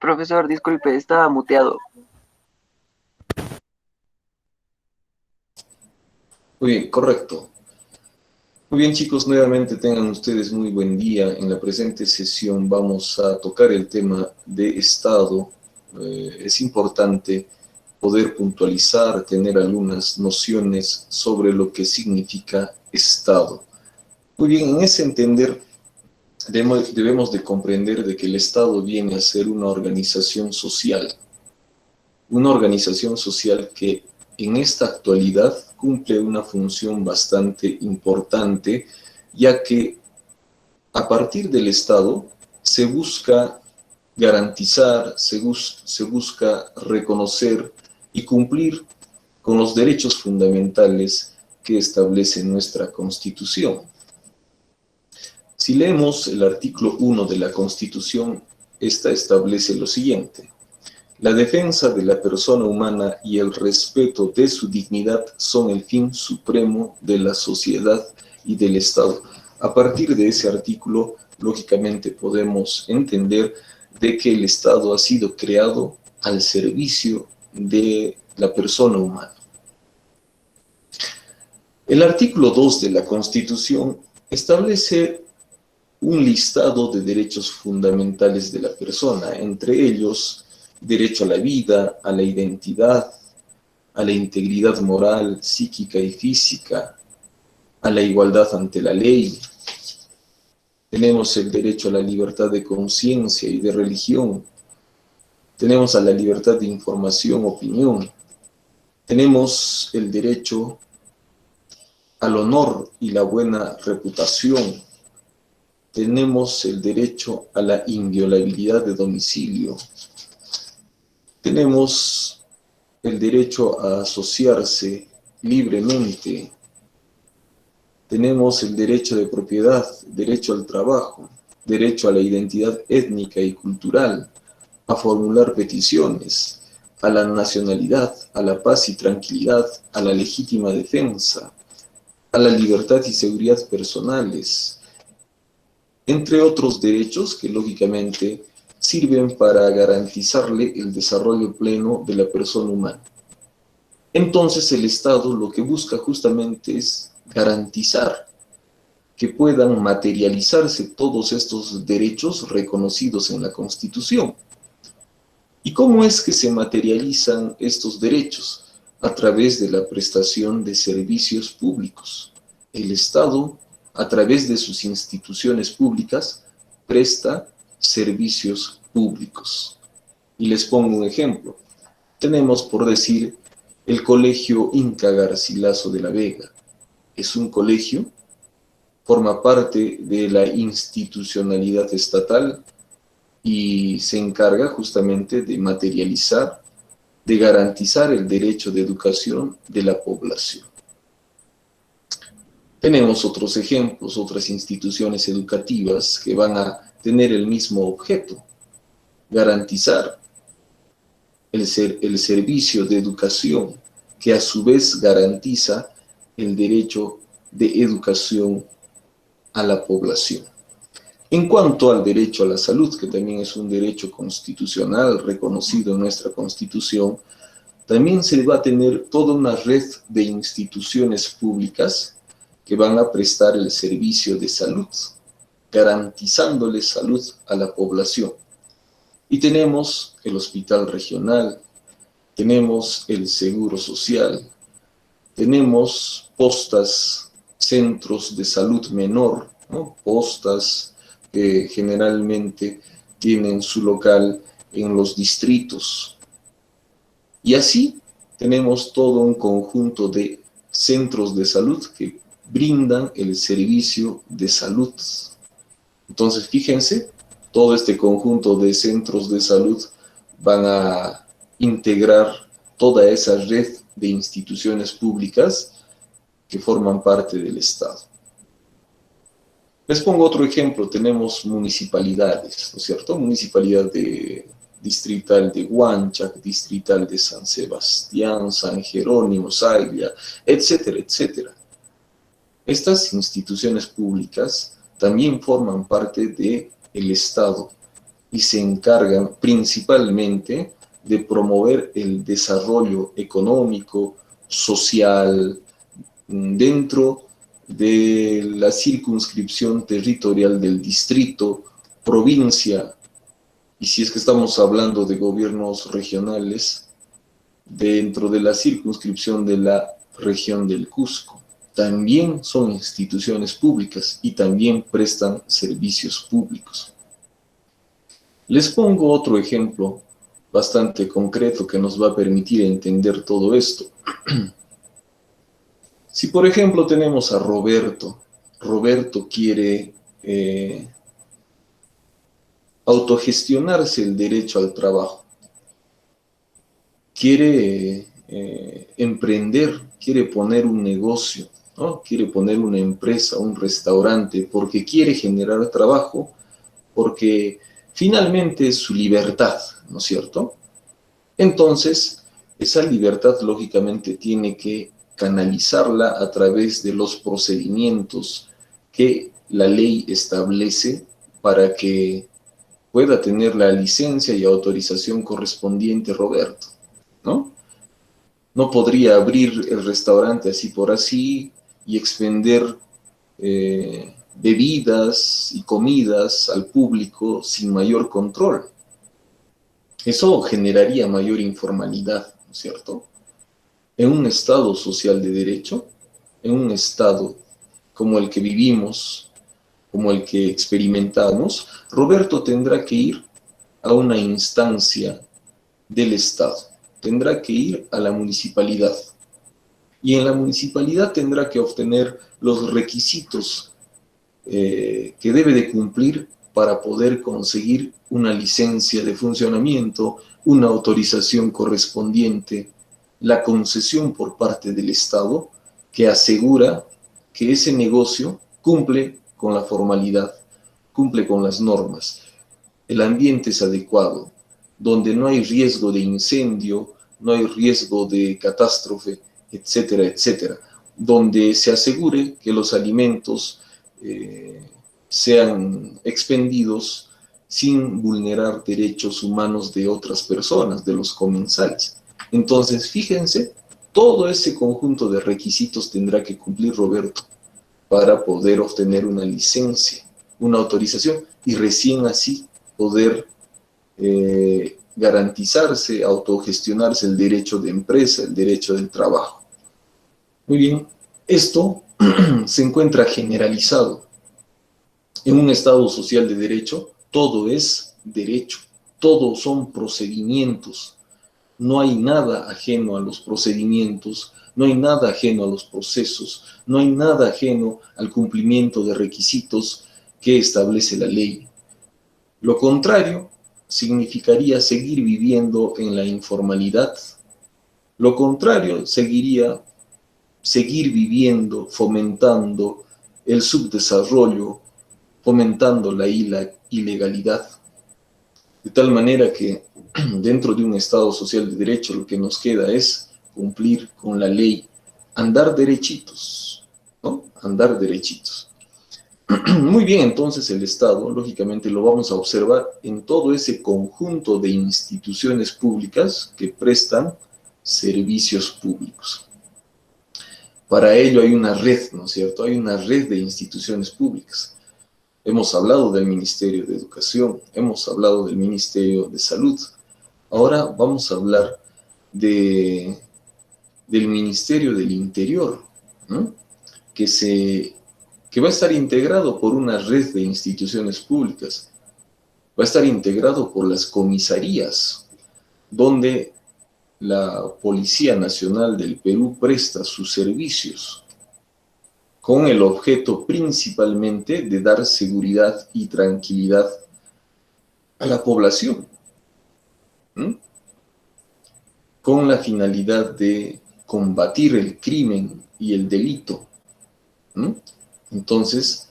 Profesor, disculpe, estaba muteado. Muy bien, correcto. Muy bien, chicos, nuevamente tengan ustedes muy buen día. En la presente sesión vamos a tocar el tema de Estado. Es importante poder puntualizar, tener algunas nociones sobre lo que significa Estado. Muy bien, en ese entender debemos de comprender de que el Estado viene a ser una organización social que en esta actualidad cumple una función bastante importante, ya que a partir del Estado se busca garantizar, se busca reconocer y cumplir con los derechos fundamentales que establece nuestra Constitución. Si leemos el artículo 1 de la Constitución, esta establece lo siguiente: la defensa de la persona humana y el respeto de su dignidad son el fin supremo de la sociedad y del Estado. A partir de ese artículo, lógicamente podemos entender de que el Estado ha sido creado al servicio de la persona humana. El artículo 2 de la Constitución establece un listado de derechos fundamentales de la persona, entre ellos derecho a la vida, a la identidad, a la integridad moral, psíquica y física, a la igualdad ante la ley. Tenemos el derecho a la libertad de conciencia y de religión. Tenemos a la libertad de información, opinión. Tenemos el derecho al honor y la buena reputación. Tenemos el derecho a la inviolabilidad de domicilio. Tenemos el derecho a asociarse libremente. Tenemos el derecho de propiedad, derecho al trabajo, derecho a la identidad étnica y cultural, a formular peticiones, a la nacionalidad, a la paz y tranquilidad, a la legítima defensa, a la libertad y seguridad personales, entre otros derechos que lógicamente sirven para garantizarle el desarrollo pleno de la persona humana. Entonces el Estado lo que busca justamente es garantizar que puedan materializarse todos estos derechos reconocidos en la Constitución. ¿Y cómo es que se materializan estos derechos? A través de la prestación de servicios públicos. El Estado, a través de sus instituciones públicas, presta servicios públicos. Y les pongo un ejemplo. Tenemos, por decir, el Colegio Inca Garcilaso de la Vega. Es un colegio, forma parte de la institucionalidad estatal y se encarga justamente de materializar, de garantizar el derecho de educación de la población. Tenemos otros ejemplos, otras instituciones educativas que van a tener el mismo objeto: garantizar el servicio de educación, que a su vez garantiza el derecho de educación a la población. En cuanto al derecho a la salud, que también es un derecho constitucional reconocido en nuestra Constitución, también se va a tener toda una red de instituciones públicas que van a prestar el servicio de salud, garantizándole salud a la población. Y tenemos el hospital regional, tenemos el seguro social, tenemos postas, centros de salud menor, ¿no? Postas que generalmente tienen su local en los distritos. Y así tenemos todo un conjunto de centros de salud que brindan el servicio de salud. Entonces, fíjense, todo este conjunto de centros de salud van a integrar toda esa red de instituciones públicas que forman parte del Estado. Les pongo otro ejemplo, tenemos municipalidades, ¿no es cierto? Municipalidad distrital de Huanchac, distrital de San Sebastián, San Jerónimo, Saiglia, etcétera, etcétera. Estas instituciones públicas también forman parte del Estado y se encargan principalmente de promover el desarrollo económico, social, dentro de la circunscripción territorial del distrito, provincia, y si es que estamos hablando de gobiernos regionales, dentro de la circunscripción de la región del Cusco. También son instituciones públicas y también prestan servicios públicos. Les pongo otro ejemplo bastante concreto que nos va a permitir entender todo esto. Si por ejemplo tenemos a Roberto, Roberto quiere autogestionarse el derecho al trabajo, quiere emprender, quiere poner un negocio, ¿no? Quiere poner una empresa, un restaurante, porque quiere generar trabajo, porque finalmente es su libertad, ¿no es cierto? Entonces, esa libertad lógicamente tiene que canalizarla a través de los procedimientos que la ley establece para que pueda tener la licencia y autorización correspondiente Roberto, ¿no? No podría abrir el restaurante así por así y expender bebidas y comidas al público sin mayor control. Eso generaría mayor informalidad, ¿no es cierto? En un Estado social de derecho, en un Estado como el que vivimos, como el que experimentamos, Roberto tendrá que ir a una instancia del Estado, tendrá que ir a la municipalidad. Y en la municipalidad tendrá que obtener los requisitos que debe de cumplir para poder conseguir una licencia de funcionamiento, una autorización correspondiente, la concesión por parte del Estado que asegura que ese negocio cumple con la formalidad, cumple con las normas. El ambiente es adecuado, donde no hay riesgo de incendio, no hay riesgo de catástrofe, etcétera, etcétera, donde se asegure que los alimentos sean expendidos sin vulnerar derechos humanos de otras personas, de los comensales. Entonces, fíjense, todo ese conjunto de requisitos tendrá que cumplir Roberto para poder obtener una licencia, una autorización, y recién así poder garantizarse, autogestionarse el derecho de empresa, el derecho del trabajo. Muy bien, esto se encuentra generalizado. En un Estado social de derecho, todo es derecho, todo son procedimientos. No hay nada ajeno a los procedimientos, no hay nada ajeno a los procesos, no hay nada ajeno al cumplimiento de requisitos que establece la ley. Lo contrario significaría seguir viviendo en la informalidad. Lo contrario seguiría seguir viviendo, fomentando el subdesarrollo, fomentando la ilegalidad. De tal manera que dentro de un Estado social de derecho lo que nos queda es cumplir con la ley, andar derechitos, ¿no? Andar derechitos. Muy bien, entonces el Estado, lógicamente, lo vamos a observar en todo ese conjunto de instituciones públicas que prestan servicios públicos. Para ello hay una red, ¿no es cierto? Hay una red de instituciones públicas. Hemos hablado del Ministerio de Educación, hemos hablado del Ministerio de Salud. Ahora vamos a hablar del Ministerio del Interior, ¿no? que va a estar integrado por una red de instituciones públicas. Va a estar integrado por las comisarías, donde la Policía Nacional del Perú presta sus servicios, con el objeto principalmente de dar seguridad y tranquilidad a la población, ¿m? Con la finalidad de combatir el crimen y el delito. ¿M? Entonces,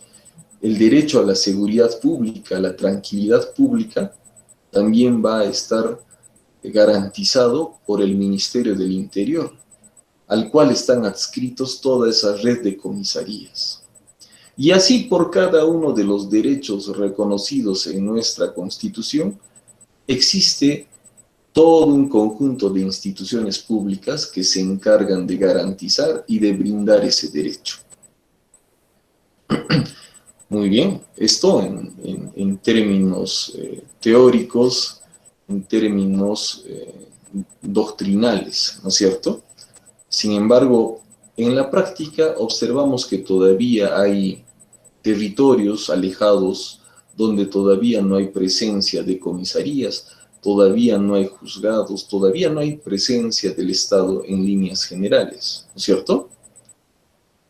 el derecho a la seguridad pública, a la tranquilidad pública, también va a estar garantizado por el Ministerio del Interior, al cual están adscritos toda esa red de comisarías. Y así por cada uno de los derechos reconocidos en nuestra Constitución, existe todo un conjunto de instituciones públicas que se encargan de garantizar y de brindar ese derecho. Muy bien, esto en términos teóricos, en términos doctrinales, ¿no es cierto? Sin embargo, en la práctica observamos que todavía hay territorios alejados donde todavía no hay presencia de comisarías, todavía no hay juzgados, todavía no hay presencia del Estado en líneas generales, ¿no es cierto?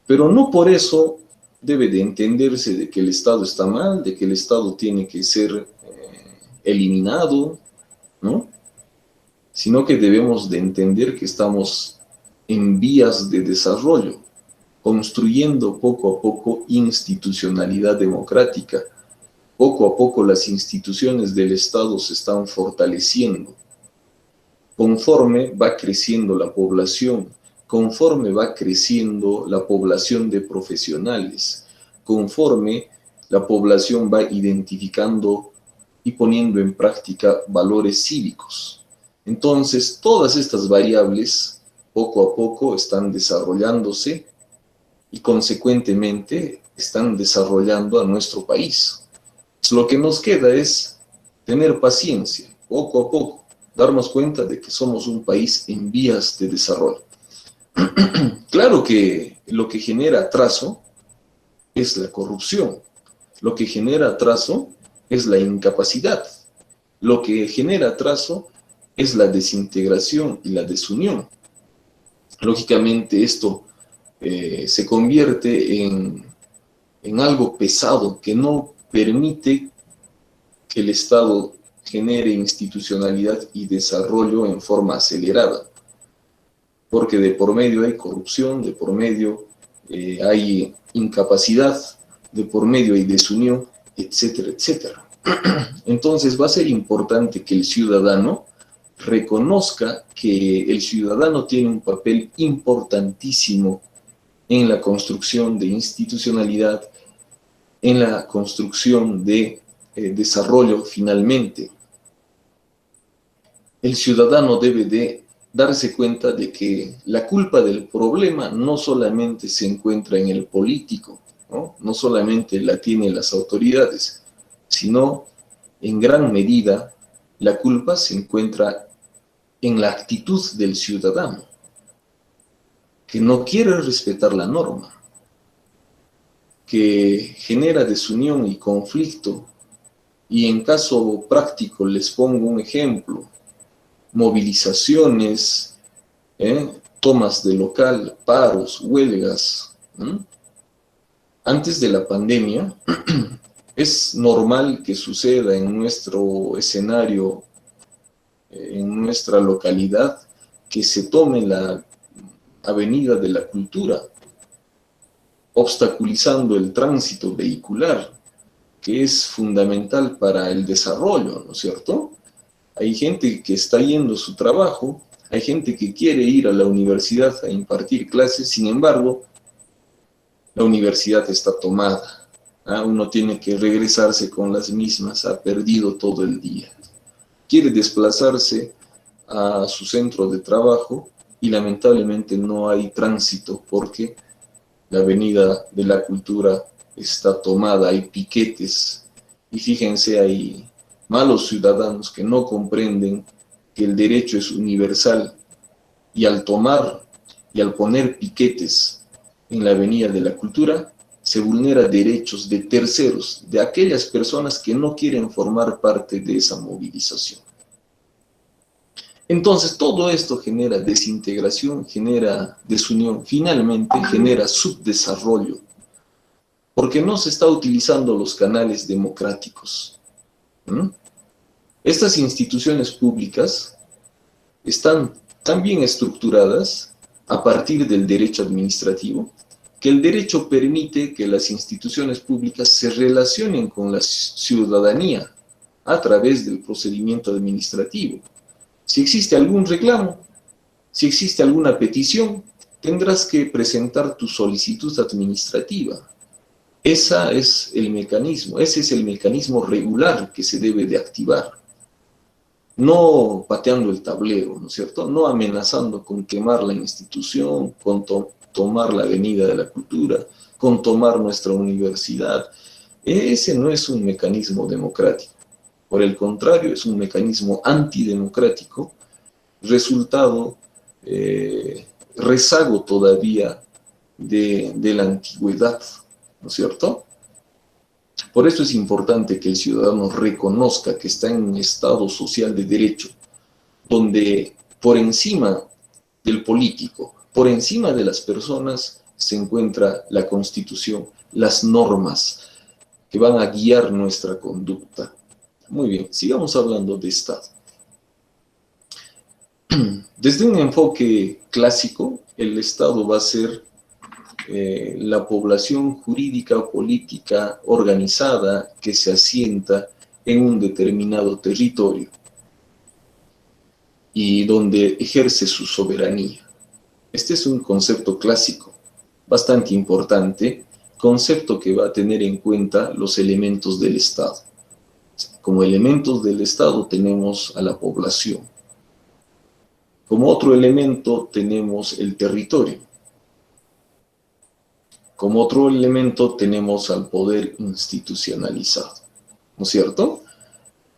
Pero no por eso debe de entenderse de que el Estado está mal, de que el Estado tiene que ser eliminado, ¿no? Sino que debemos de entender que estamos en vías de desarrollo, construyendo poco a poco institucionalidad democrática. Poco a poco las instituciones del Estado se están fortaleciendo. Conforme va creciendo la población, conforme va creciendo la población de profesionales, conforme la población va identificando y poniendo en práctica valores cívicos. Entonces, todas estas variables poco a poco están desarrollándose y consecuentemente están desarrollando a nuestro país. Lo que nos queda es tener paciencia, poco a poco, darnos cuenta de que somos un país en vías de desarrollo. Claro que lo que genera atraso es la corrupción, lo que genera atraso es la incapacidad, lo que genera atraso es la desintegración y la desunión. Lógicamente esto se convierte en algo pesado que no permite que el Estado genere institucionalidad y desarrollo en forma acelerada, porque de por medio hay corrupción, de por medio hay incapacidad, de por medio hay desunión, etcétera, etcétera. Entonces va a ser importante que el ciudadano reconozca que el ciudadano tiene un papel importantísimo en la construcción de institucionalidad, en la construcción de desarrollo finalmente. El ciudadano debe de darse cuenta de que la culpa del problema no solamente se encuentra en el político, no solamente la tienen las autoridades, sino en gran medida la culpa se encuentra en la actitud del ciudadano, que no quiere respetar la norma, que genera desunión y conflicto. Y en caso práctico les pongo un ejemplo: movilizaciones, tomas de local, paros, huelgas. Antes de la pandemia, es normal que suceda en nuestro escenario, en nuestra localidad, que se tome la Avenida de la Cultura, obstaculizando el tránsito vehicular, que es fundamental para el desarrollo, ¿no es cierto? Hay gente que está yendo a su trabajo, hay gente que quiere ir a la universidad a impartir clases, sin embargo, la universidad está tomada. Uno tiene que regresarse con las mismas, ha perdido todo el día. Quiere desplazarse a su centro de trabajo y lamentablemente no hay tránsito porque la Avenida de la Cultura está tomada, hay piquetes. Y fíjense, hay malos ciudadanos que no comprenden que el derecho es universal y al tomar y al poner piquetes en la Avenida de la Cultura se vulnera derechos de terceros, de aquellas personas que no quieren formar parte de esa movilización. Entonces todo esto genera desintegración, genera desunión, finalmente genera subdesarrollo, porque no se está utilizando los canales democráticos. Estas instituciones públicas están tan bien estructuradas a partir del derecho administrativo, que el derecho permite que las instituciones públicas se relacionen con la ciudadanía a través del procedimiento administrativo. Si existe algún reclamo, si existe alguna petición, tendrás que presentar tu solicitud administrativa. ese es el mecanismo regular que se debe de activar. No pateando el tablero, ¿no es cierto? No amenazando con quemar la institución, con tomar la Avenida de la Cultura, con tomar nuestra universidad. Ese no es un mecanismo democrático. Por el contrario, es un mecanismo antidemocrático, resultado, rezago todavía de la antigüedad, ¿no es cierto? Por eso es importante que el ciudadano reconozca que está en un estado social de derecho, donde por encima del político, por encima de las personas, se encuentra la Constitución, las normas que van a guiar nuestra conducta. Muy bien, sigamos hablando de Estado. Desde un enfoque clásico, el Estado va a ser la población jurídica o política organizada que se asienta en un determinado territorio y donde ejerce su soberanía. Este es un concepto clásico, bastante importante, concepto que va a tener en cuenta los elementos del Estado. Como elementos del Estado tenemos a la población. Como otro elemento tenemos el territorio. Como otro elemento tenemos al poder institucionalizado, ¿no es cierto?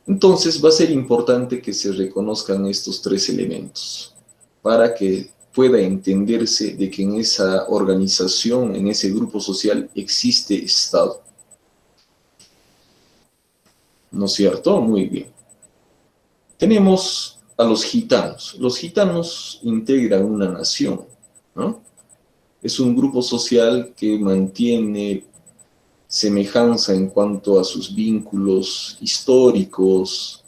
Entonces va a ser importante que se reconozcan estos tres elementos para que pueda entenderse de que en esa organización, en ese grupo social, existe Estado. ¿No es cierto? Muy bien. Tenemos a los gitanos. Los gitanos integran una nación, ¿no? Es un grupo social que mantiene semejanza en cuanto a sus vínculos históricos,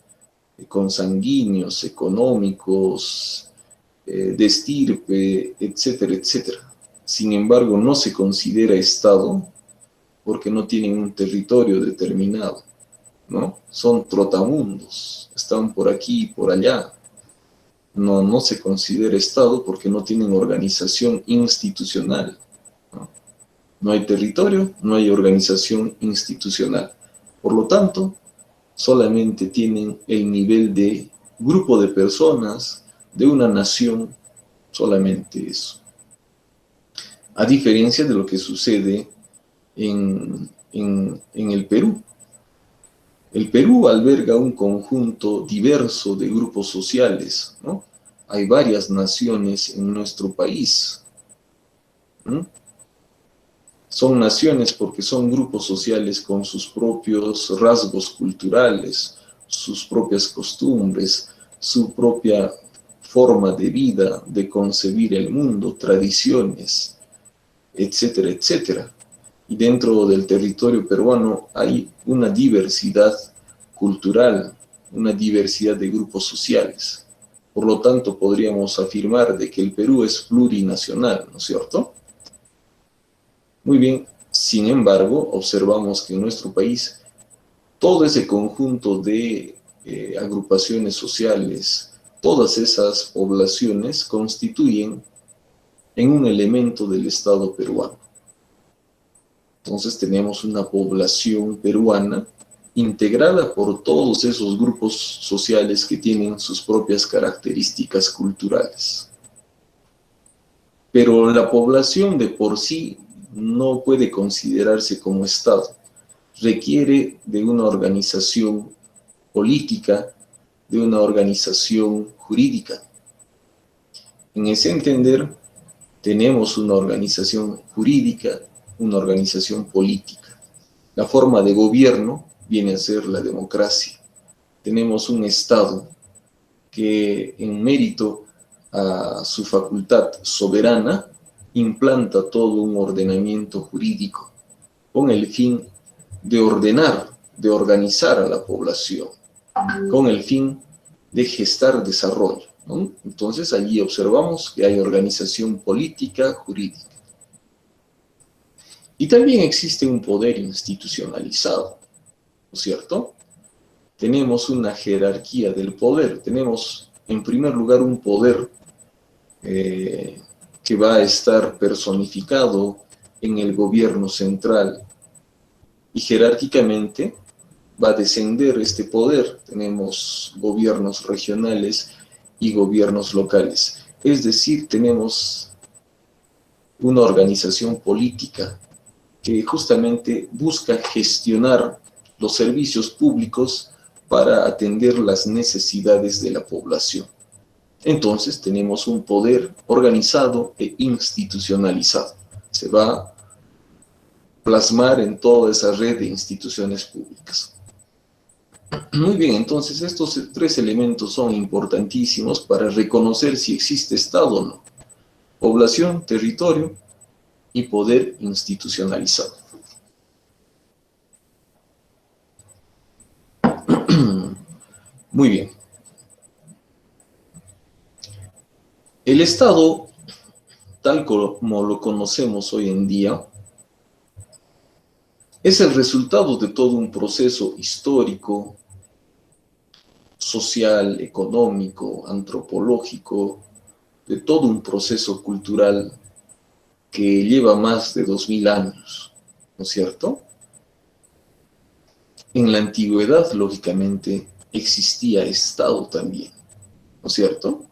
consanguíneos, económicos, de estirpe, etcétera, etcétera. Sin embargo, no se considera Estado porque no tienen un territorio determinado, ¿no? Son trotamundos, están por aquí y por allá. No se considera Estado porque no tienen organización institucional, ¿no? No hay territorio, no hay organización institucional. Por lo tanto, solamente tienen el nivel de grupo de personas, de una nación, solamente eso. A diferencia de lo que sucede en el Perú. El Perú alberga un conjunto diverso de grupos sociales, ¿no? Hay varias naciones en nuestro país, ¿no? Son naciones porque son grupos sociales con sus propios rasgos culturales, sus propias costumbres, su propia forma de vida, de concebir el mundo, tradiciones, etcétera, etcétera. Y dentro del territorio peruano hay una diversidad cultural, una diversidad de grupos sociales. Por lo tanto, podríamos afirmar de que el Perú es plurinacional, ¿no es cierto? Muy bien, sin embargo, observamos que en nuestro país todo ese conjunto de agrupaciones sociales, todas esas poblaciones constituyen en un elemento del Estado peruano. Entonces tenemos una población peruana integrada por todos esos grupos sociales que tienen sus propias características culturales. Pero la población de por sí no puede considerarse como Estado. Requiere de una organización política, de una organización jurídica. En ese entender, tenemos una organización jurídica, una organización política. La forma de gobierno viene a ser la democracia. Tenemos un Estado que, en mérito a su facultad soberana, implanta todo un ordenamiento jurídico con el fin de ordenar, de organizar a la población, con el fin de gestar desarrollo, ¿no? Entonces allí observamos que hay organización política, jurídica. Y también existe un poder institucionalizado, ¿no es cierto? Tenemos una jerarquía del poder. Tenemos, en primer lugar, un poder que va a estar personificado en el gobierno central, y jerárquicamente va a descender este poder. Tenemos gobiernos regionales y gobiernos locales. Es decir, tenemos una organización política que justamente busca gestionar los servicios públicos para atender las necesidades de la población. Entonces tenemos un poder organizado e institucionalizado. Se va a plasmar en toda esa red de instituciones públicas. Muy bien, entonces estos tres elementos son importantísimos para reconocer si existe Estado o no. Población, territorio y poder institucionalizado. Muy bien. El Estado, tal como lo conocemos hoy en día, es el resultado de todo un proceso histórico, social, económico, antropológico, de todo un proceso cultural que lleva más de 2000 años, ¿no es cierto? En la antigüedad, lógicamente, existía Estado también, ¿no es cierto?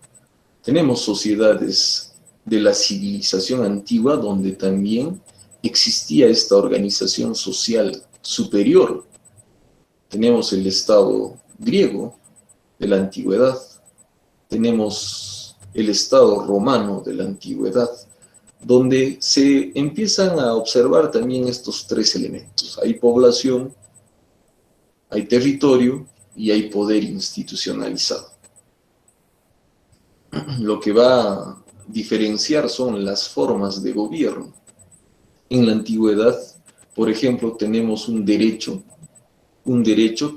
Tenemos sociedades de la civilización antigua donde también existía esta organización social superior. Tenemos el Estado griego de la antigüedad, tenemos el Estado romano de la antigüedad, donde se empiezan a observar también estos tres elementos. Hay población, hay territorio y hay poder institucionalizado. Lo que va a diferenciar son las formas de gobierno. En la antigüedad, por ejemplo, tenemos un derecho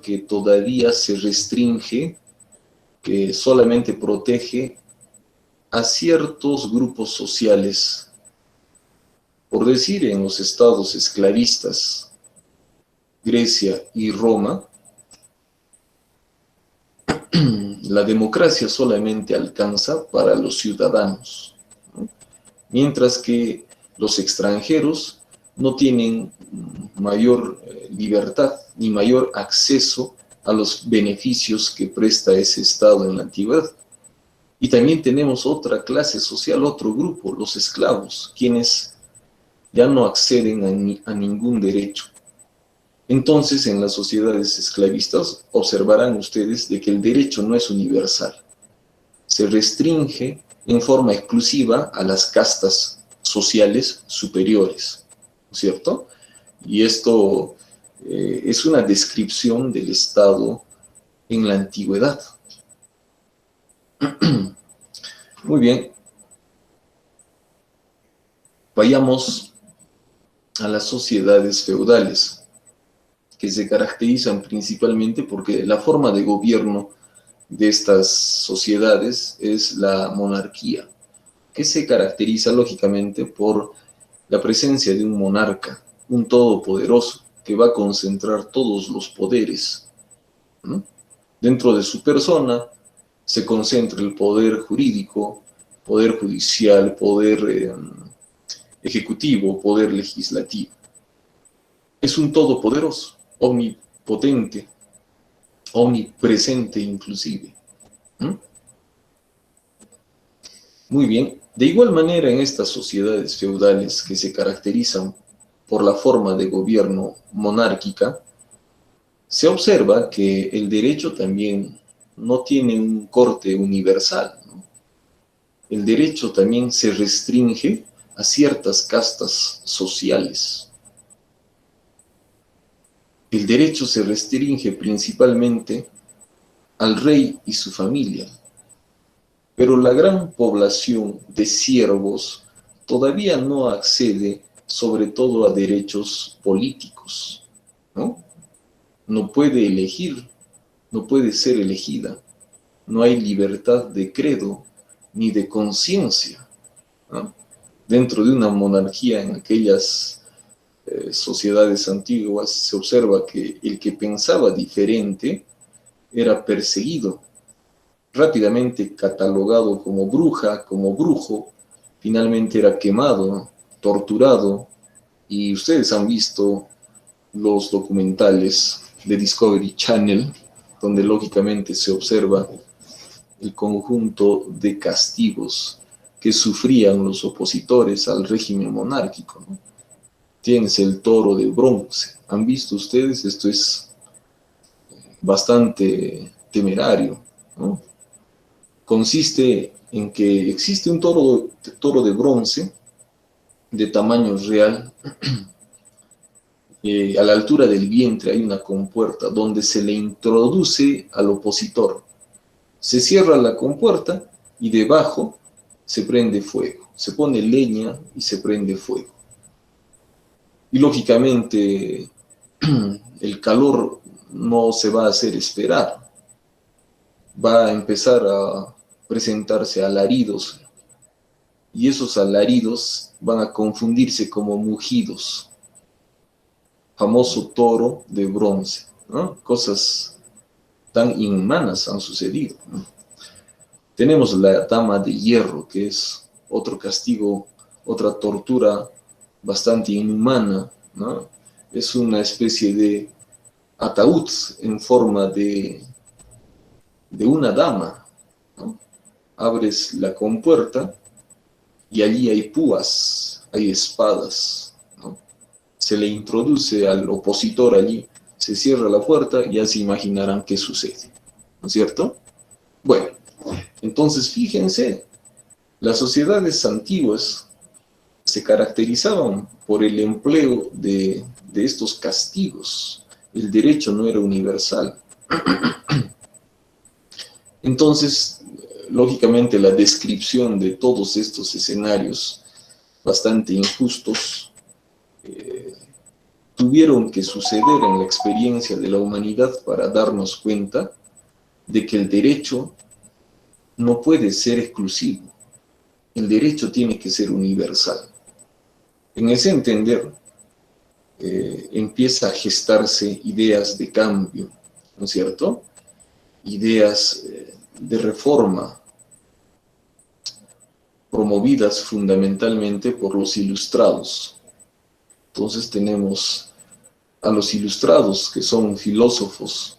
que todavía se restringe, que solamente protege a ciertos grupos sociales. Por decir, en los estados esclavistas, Grecia y Roma, la democracia solamente alcanza para los ciudadanos, ¿no? Mientras que los extranjeros no tienen mayor libertad ni mayor acceso a los beneficios que presta ese Estado en la antigüedad. Y también tenemos otra clase social, otro grupo, los esclavos, quienes ya no acceden a ningún derecho. Entonces, en las sociedades esclavistas observarán ustedes de que el derecho no es universal. Se restringe en forma exclusiva a las castas sociales superiores, ¿no es cierto? Y esto es una descripción del Estado en la antigüedad. Muy bien, vayamos a las sociedades feudales, que se caracterizan principalmente porque la forma de gobierno de estas sociedades es la monarquía, que se caracteriza lógicamente por la presencia de un monarca, un todopoderoso, que va a concentrar todos los poderes, ¿no? Dentro de su persona se concentra el poder jurídico, poder judicial, poder ejecutivo, poder legislativo. Es un todopoderoso, omnipotente, omnipresente inclusive. ¿Mm? Muy bien. De igual manera, en estas sociedades feudales que se caracterizan por la forma de gobierno monárquica, se observa que el derecho también no tiene un corte universal, ¿no? El derecho también se restringe a ciertas castas sociales. El derecho se restringe principalmente al rey y su familia, pero la gran población de siervos todavía no accede sobre todo a derechos políticos, ¿no? No puede elegir, no puede ser elegida, no hay libertad de credo ni de conciencia, ¿no? Dentro de una monarquía en aquellas sociedades antiguas se observa que el que pensaba diferente era perseguido, rápidamente catalogado como bruja, como brujo, finalmente era quemado, torturado, y ustedes han visto los documentales de Discovery Channel, donde lógicamente se observa el conjunto de castigos que sufrían los opositores al régimen monárquico, ¿no? Tienes el toro de bronce. ¿Han visto ustedes? Esto es bastante temerario, ¿no? Consiste en que existe un toro de bronce de tamaño real. A la altura del vientre hay una compuerta donde se le introduce al opositor. Se cierra la compuerta y debajo se prende fuego. Se pone leña y se prende fuego. Y lógicamente el calor no se va a hacer esperar. Va a empezar a presentarse alaridos y esos alaridos van a confundirse como mugidos. Famoso toro de bronce, ¿no? Cosas tan inhumanas han sucedido, ¿no? Tenemos la dama de hierro, que es otro castigo, otra tortura bastante inhumana, ¿no? Es una especie de ataúd en forma de una dama, ¿no? Abres la compuerta y allí hay púas, hay espadas, ¿no? Se le introduce al opositor allí, se cierra la puerta y ya se imaginarán qué sucede, ¿no es cierto? Bueno, entonces fíjense, las sociedades antiguas se caracterizaban por el empleo de estos castigos. El derecho no era universal. Entonces, lógicamente, la descripción de todos estos escenarios bastante injustos tuvieron que suceder en la experiencia de la humanidad para darnos cuenta de que el derecho no puede ser exclusivo. El derecho tiene que ser universal. En ese entender, empieza a gestarse ideas de cambio, ¿no es cierto? Ideas de reforma, promovidas fundamentalmente por los ilustrados. Entonces tenemos a los ilustrados, que son filósofos,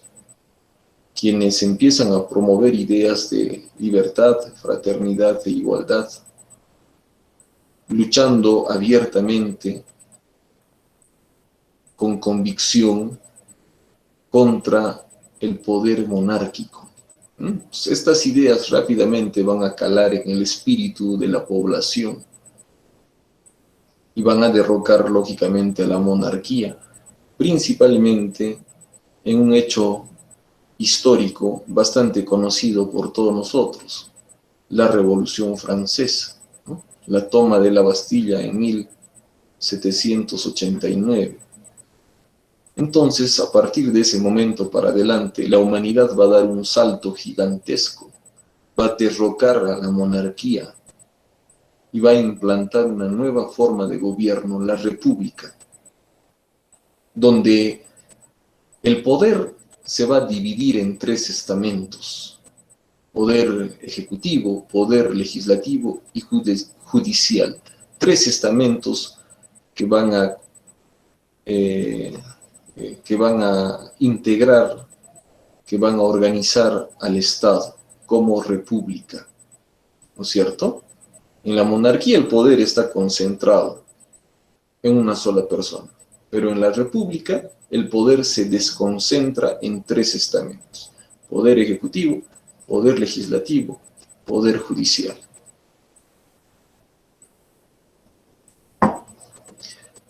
quienes empiezan a promover ideas de libertad, fraternidad e igualdad, luchando abiertamente, con convicción, contra el poder monárquico. Estas ideas rápidamente van a calar en el espíritu de la población y van a derrocar lógicamente a la monarquía, principalmente en un hecho histórico bastante conocido por todos nosotros, la Revolución Francesa, ¿no? La toma de la Bastilla en 1789. Entonces, a partir de ese momento para adelante, la humanidad va a dar un salto gigantesco, va a derrocar a la monarquía y va a implantar una nueva forma de gobierno, la república, donde el poder se va a dividir en tres estamentos: poder ejecutivo, poder legislativo y judicial. Tres estamentos que van a integrar, que van a organizar al Estado como república, ¿no es cierto? En la monarquía el poder está concentrado en una sola persona, pero en la república el poder se desconcentra en tres estamentos: poder ejecutivo, poder legislativo, poder judicial.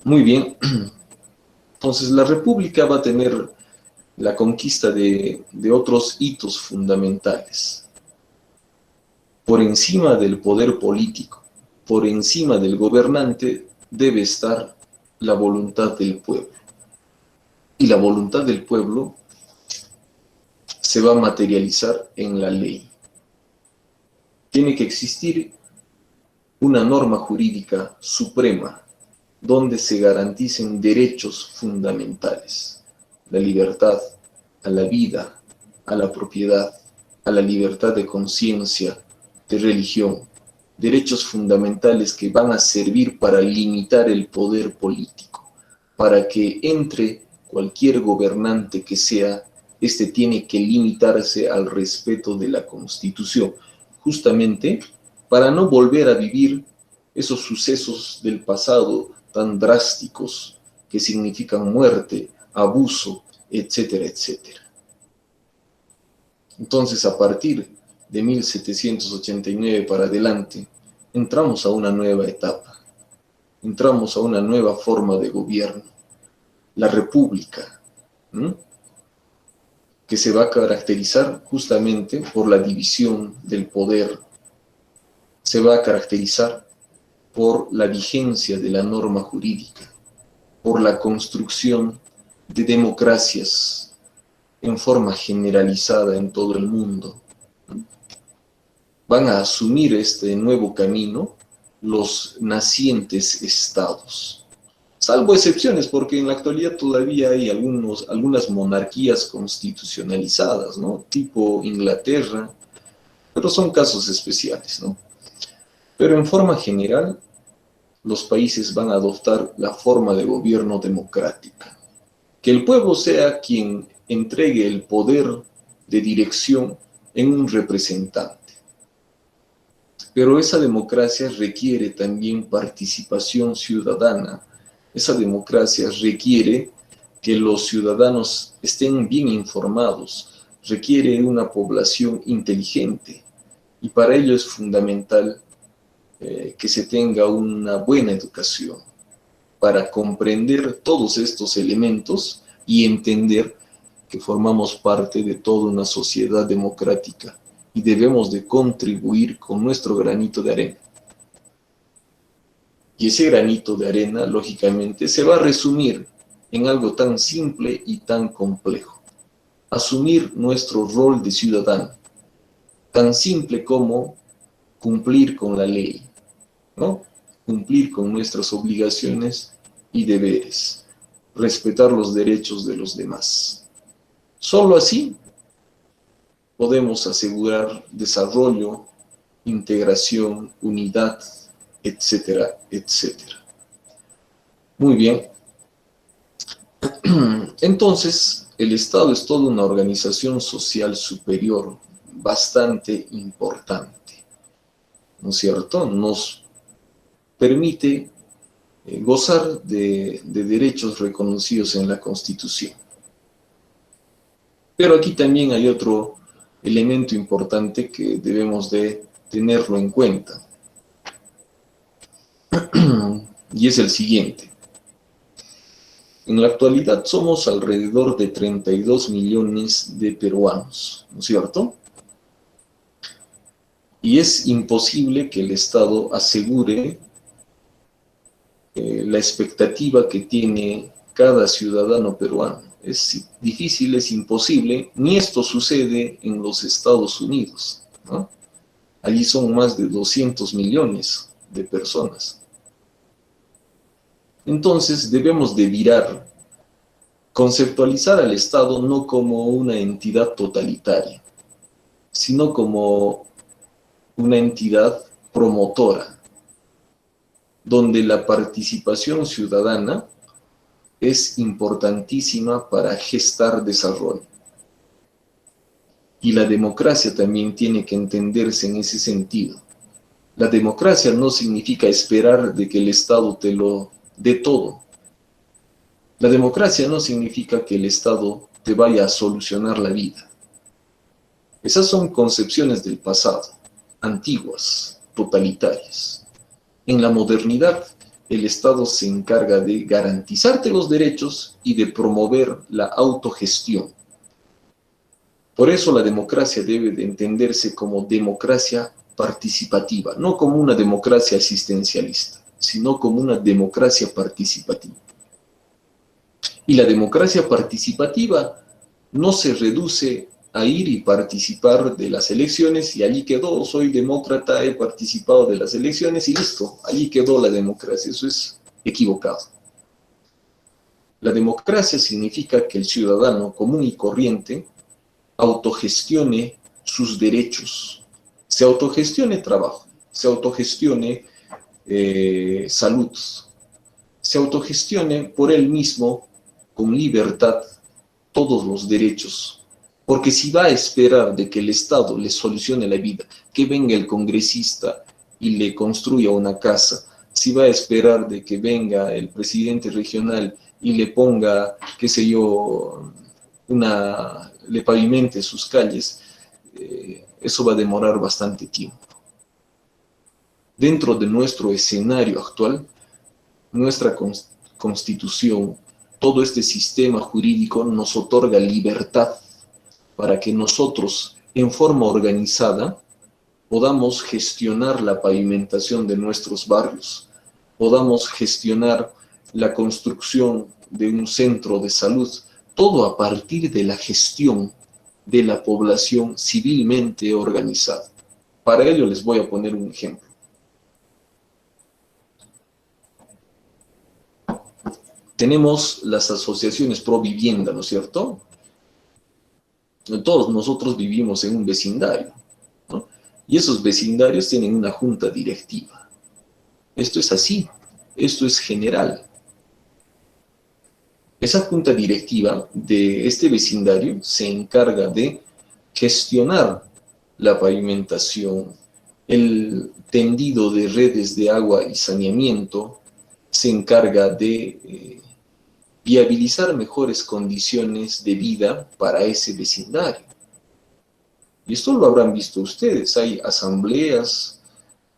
Muy bien, entonces la república va a tener la conquista de otros hitos fundamentales. Por encima del poder político, por encima del gobernante, debe estar la voluntad del pueblo. Y la voluntad del pueblo se va a materializar en la ley. Tiene que existir una norma jurídica suprema donde se garanticen derechos fundamentales: la libertad a la vida, a la propiedad, a la libertad de conciencia, de religión, derechos fundamentales que van a servir para limitar el poder político, para que entre cualquier gobernante que sea, este tiene que limitarse al respeto de la Constitución, justamente para no volver a vivir esos sucesos del pasado tan drásticos que significan muerte, abuso, etcétera, etcétera. Entonces, a partir de 1789 para adelante, entramos a una nueva etapa, entramos a una nueva forma de gobierno, la república, ¿no?, que se va a caracterizar justamente por la división del poder, se va a caracterizar por la vigencia de la norma jurídica, por la construcción de democracias en forma generalizada en todo el mundo. Van a asumir este nuevo camino los nacientes estados, salvo excepciones, porque en la actualidad todavía hay algunas monarquías constitucionalizadas, ¿no?, tipo Inglaterra, pero son casos especiales, ¿no? Pero en forma general, los países van a adoptar la forma de gobierno democrática. Que el pueblo sea quien entregue el poder de dirección en un representante. Pero esa democracia requiere también participación ciudadana. Esa democracia requiere que los ciudadanos estén bien informados, requiere una población inteligente, y para ello es fundamental que se tenga una buena educación para comprender todos estos elementos y entender que formamos parte de toda una sociedad democrática y debemos de contribuir con nuestro granito de arena. Y ese granito de arena, lógicamente, se va a resumir en algo tan simple y tan complejo: asumir nuestro rol de ciudadano, tan simple como cumplir con la ley, ¿no?, cumplir con nuestras obligaciones y deberes, respetar los derechos de los demás. Solo así podemos asegurar desarrollo, integración, unidad, etcétera, etcétera. Muy bien. Entonces, el Estado es toda una organización social superior, bastante importante, ¿no es cierto? Nos permite gozar de derechos reconocidos en la Constitución. Pero aquí también hay otro elemento importante que debemos de tenerlo en cuenta, y es el siguiente. En la actualidad somos alrededor de 32 millones de peruanos, ¿no es cierto? Y es imposible que el Estado asegure la expectativa que tiene cada ciudadano peruano. Es difícil, es imposible, ni esto sucede en los Estados Unidos, ¿no? Allí son más de 200 millones de personas. Entonces debemos de virar, conceptualizar al Estado no como una entidad totalitaria, sino como una entidad promotora, donde la participación ciudadana es importantísima para gestar desarrollo. Y la democracia también tiene que entenderse en ese sentido. La democracia no significa esperar de que el Estado te lo dé todo. La democracia no significa que el Estado te vaya a solucionar la vida. Esas son concepciones del pasado, antiguas, totalitarias. En la modernidad, el Estado se encarga de garantizarte los derechos y de promover la autogestión. Por eso la democracia debe de entenderse como democracia participativa, no como una democracia asistencialista, sino como una democracia participativa. Y la democracia participativa no se reduce a ir y participar de las elecciones y allí quedó, soy demócrata, he participado de las elecciones y listo, allí quedó la democracia. Eso es equivocado. La democracia significa que el ciudadano común y corriente autogestione sus derechos, se autogestione trabajo, se autogestione salud, se autogestione por él mismo con libertad todos los derechos. Porque si va a esperar de que el Estado le solucione la vida, que venga el congresista y le construya una casa, si va a esperar de que venga el presidente regional y le ponga, qué sé yo, le pavimente sus calles, eso va a demorar bastante tiempo. Dentro de nuestro escenario actual, nuestra constitución, todo este sistema jurídico nos otorga libertad para que nosotros, en forma organizada, podamos gestionar la pavimentación de nuestros barrios, podamos gestionar la construcción de un centro de salud, todo a partir de la gestión de la población civilmente organizada. Para ello les voy a poner un ejemplo. Tenemos las asociaciones pro vivienda, ¿no es cierto? Todos nosotros vivimos en un vecindario, ¿no? Y esos vecindarios tienen una junta directiva. Esto es así, esto es general. Esa junta directiva de este vecindario se encarga de gestionar la pavimentación, el tendido de redes de agua y saneamiento, se encarga de viabilizar mejores condiciones de vida para ese vecindario. Y esto lo habrán visto ustedes, hay asambleas,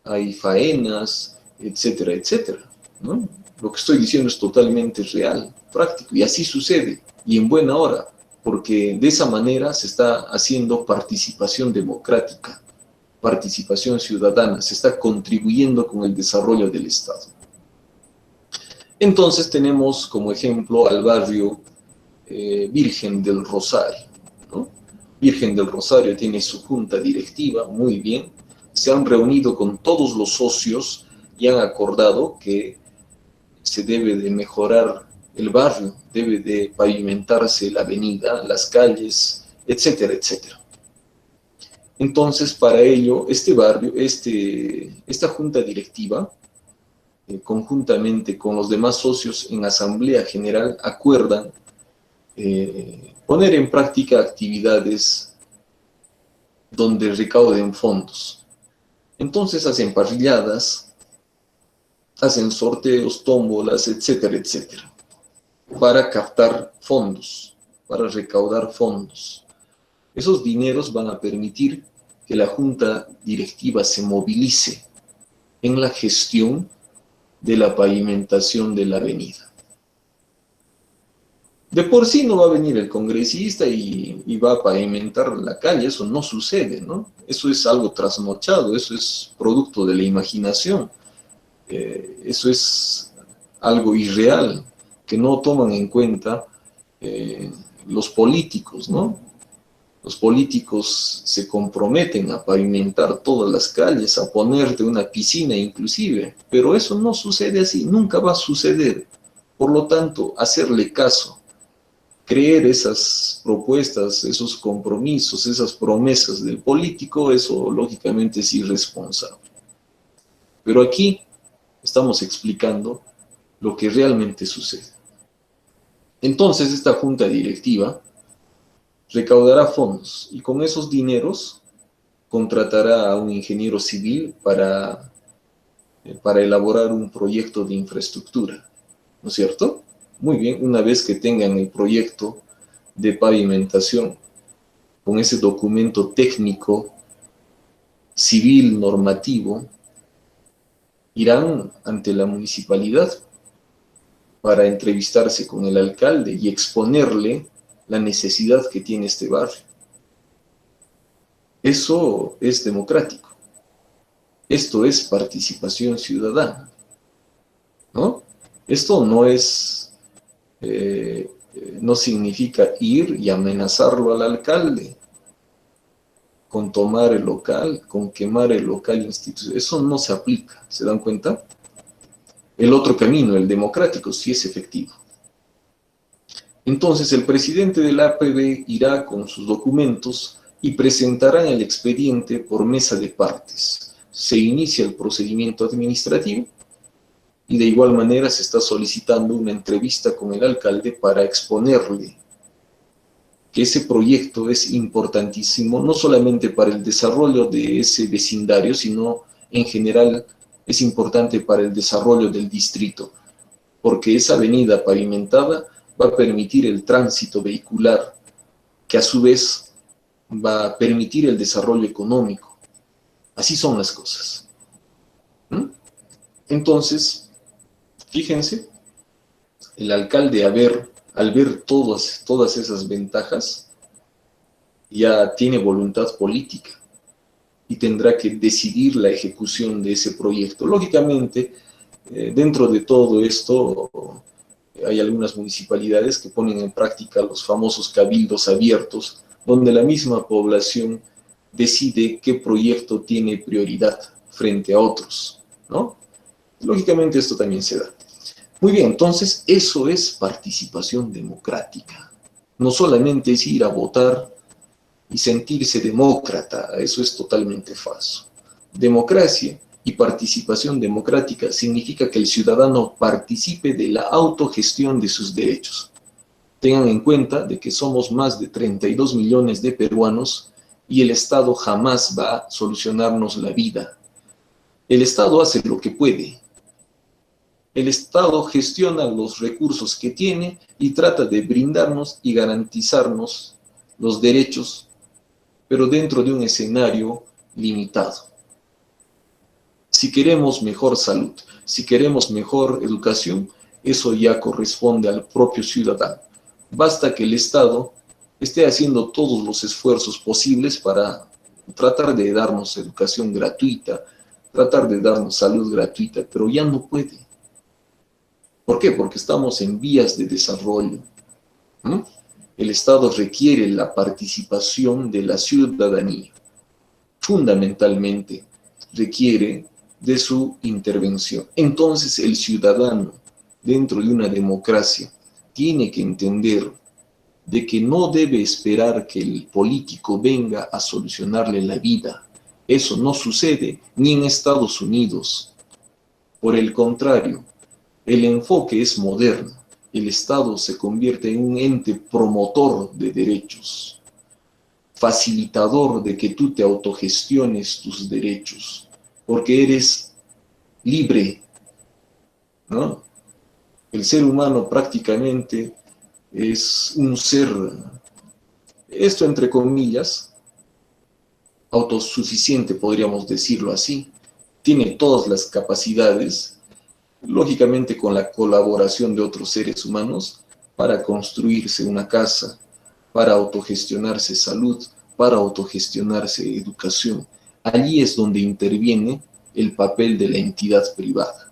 hay faenas, etcétera, etcétera, ¿no? Lo que estoy diciendo es totalmente real, práctico, y así sucede, y en buena hora, porque de esa manera se está haciendo participación democrática, participación ciudadana, se está contribuyendo con el desarrollo del Estado. Entonces tenemos como ejemplo al barrio Virgen del Rosario, ¿no? Virgen del Rosario tiene su junta directiva, muy bien, se han reunido con todos los socios y han acordado que se debe de mejorar el barrio, debe de pavimentarse la avenida, las calles, etcétera, etcétera. Entonces, para ello, este barrio, esta junta directiva, conjuntamente con los demás socios en asamblea general, acuerdan poner en práctica actividades donde recauden fondos. Entonces hacen parrilladas, hacen sorteos, tómbolas, etcétera, etcétera, para captar fondos, para recaudar fondos. Esos dineros van a permitir que la junta directiva se movilice en la gestión de la pavimentación de la avenida. De por sí no va a venir el congresista y va a pavimentar la calle, eso no sucede, ¿no? Eso es algo trasnochado, eso es producto de la imaginación, eso es algo irreal, que no toman en cuenta los políticos, ¿no? Los políticos se comprometen a pavimentar todas las calles, a ponerte una piscina inclusive, pero eso no sucede así, nunca va a suceder. Por lo tanto, hacerle caso, creer esas propuestas, esos compromisos, esas promesas del político, eso lógicamente es irresponsable. Pero aquí estamos explicando lo que realmente sucede. Entonces, esta junta directiva recaudará fondos y con esos dineros contratará a un ingeniero civil para elaborar un proyecto de infraestructura, ¿no es cierto? Muy bien, una vez que tengan el proyecto de pavimentación, con ese documento técnico, civil, normativo, irán ante la municipalidad para entrevistarse con el alcalde y exponerle la necesidad que tiene este barrio. Eso es democrático. Esto es participación ciudadana, ¿no? Esto no es, no significa ir y amenazarlo al alcalde con tomar el local, con quemar el local institucional. Eso no se aplica, ¿se dan cuenta? El otro camino, el democrático, sí es efectivo. Entonces el presidente del APB irá con sus documentos y presentará el expediente por mesa de partes. Se inicia el procedimiento administrativo y de igual manera se está solicitando una entrevista con el alcalde para exponerle que ese proyecto es importantísimo, no solamente para el desarrollo de ese vecindario, sino en general es importante para el desarrollo del distrito, porque esa avenida pavimentada va a permitir el tránsito vehicular, que a su vez va a permitir el desarrollo económico. Así son las cosas. ¿Mm? Entonces, fíjense, el alcalde al ver todas esas ventajas, ya tiene voluntad política y tendrá que decidir la ejecución de ese proyecto. Lógicamente, dentro de todo esto, hay algunas municipalidades que ponen en práctica los famosos cabildos abiertos, donde la misma población decide qué proyecto tiene prioridad frente a otros, ¿no? Lógicamente esto también se da. Muy bien, entonces eso es participación democrática. No solamente es ir a votar y sentirse demócrata, eso es totalmente falso. Democracia y participación democrática significa que el ciudadano participe de la autogestión de sus derechos. Tengan en cuenta de que somos más de 32 millones de peruanos y el Estado jamás va a solucionarnos la vida. El Estado hace lo que puede. El Estado gestiona los recursos que tiene y trata de brindarnos y garantizarnos los derechos, pero dentro de un escenario limitado. Si queremos mejor salud, si queremos mejor educación, eso ya corresponde al propio ciudadano. Basta que el Estado esté haciendo todos los esfuerzos posibles para tratar de darnos educación gratuita, tratar de darnos salud gratuita, pero ya no puede. ¿Por qué? Porque estamos en vías de desarrollo. ¿No? El Estado requiere la participación de la ciudadanía. Fundamentalmente requiere de su intervención. Entonces el ciudadano, dentro de una democracia, tiene que entender de que no debe esperar que el político venga a solucionarle la vida. Eso no sucede ni en Estados Unidos. Por el contrario, el enfoque es moderno. El Estado se convierte en un ente promotor de derechos, facilitador de que tú te autogestiones tus derechos, porque eres libre, ¿no? El ser humano prácticamente es un ser, esto entre comillas, autosuficiente, podríamos decirlo así. Tiene todas las capacidades, lógicamente con la colaboración de otros seres humanos, para construirse una casa, para autogestionarse salud, para autogestionarse educación. Allí es donde interviene el papel de la entidad privada.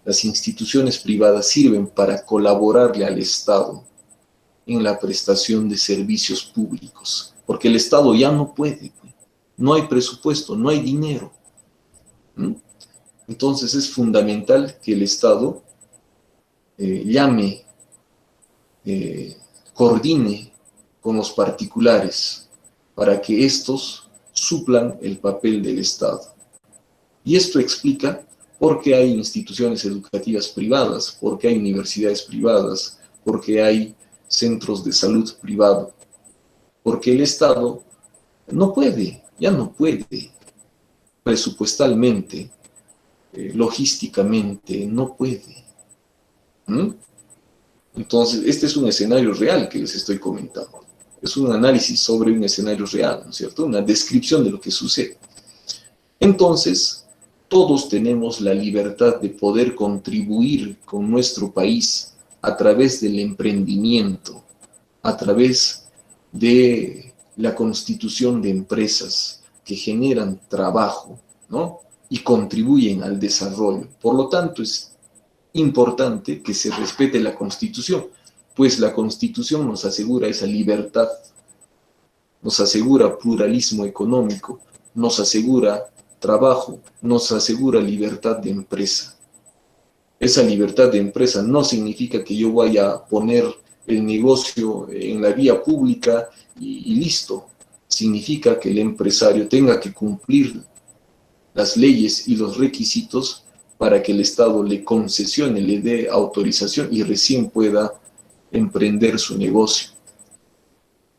Las instituciones privadas sirven para colaborarle al Estado en la prestación de servicios públicos, porque el Estado ya no puede, no hay presupuesto, no hay dinero. Entonces es fundamental que el Estado llame, coordine con los particulares para que estos suplan el papel del Estado. Y esto explica por qué hay instituciones educativas privadas, por qué hay universidades privadas, por qué hay centros de salud privados, porque el Estado no puede, ya no puede, presupuestalmente, logísticamente, no puede. Entonces, este es un escenario real que les estoy comentando. Es un análisis sobre un escenario real, ¿no es cierto? Una descripción de lo que sucede. Entonces, todos tenemos la libertad de poder contribuir con nuestro país a través del emprendimiento, a través de la constitución de empresas que generan trabajo, ¿no? Y contribuyen al desarrollo. Por lo tanto, es importante que se respete la Constitución, pues la Constitución nos asegura esa libertad, nos asegura pluralismo económico, nos asegura trabajo, nos asegura libertad de empresa. Esa libertad de empresa no significa que yo vaya a poner el negocio en la vía pública y listo. Significa que el empresario tenga que cumplir las leyes y los requisitos para que el Estado le concesione, le dé autorización y recién pueda emprender su negocio.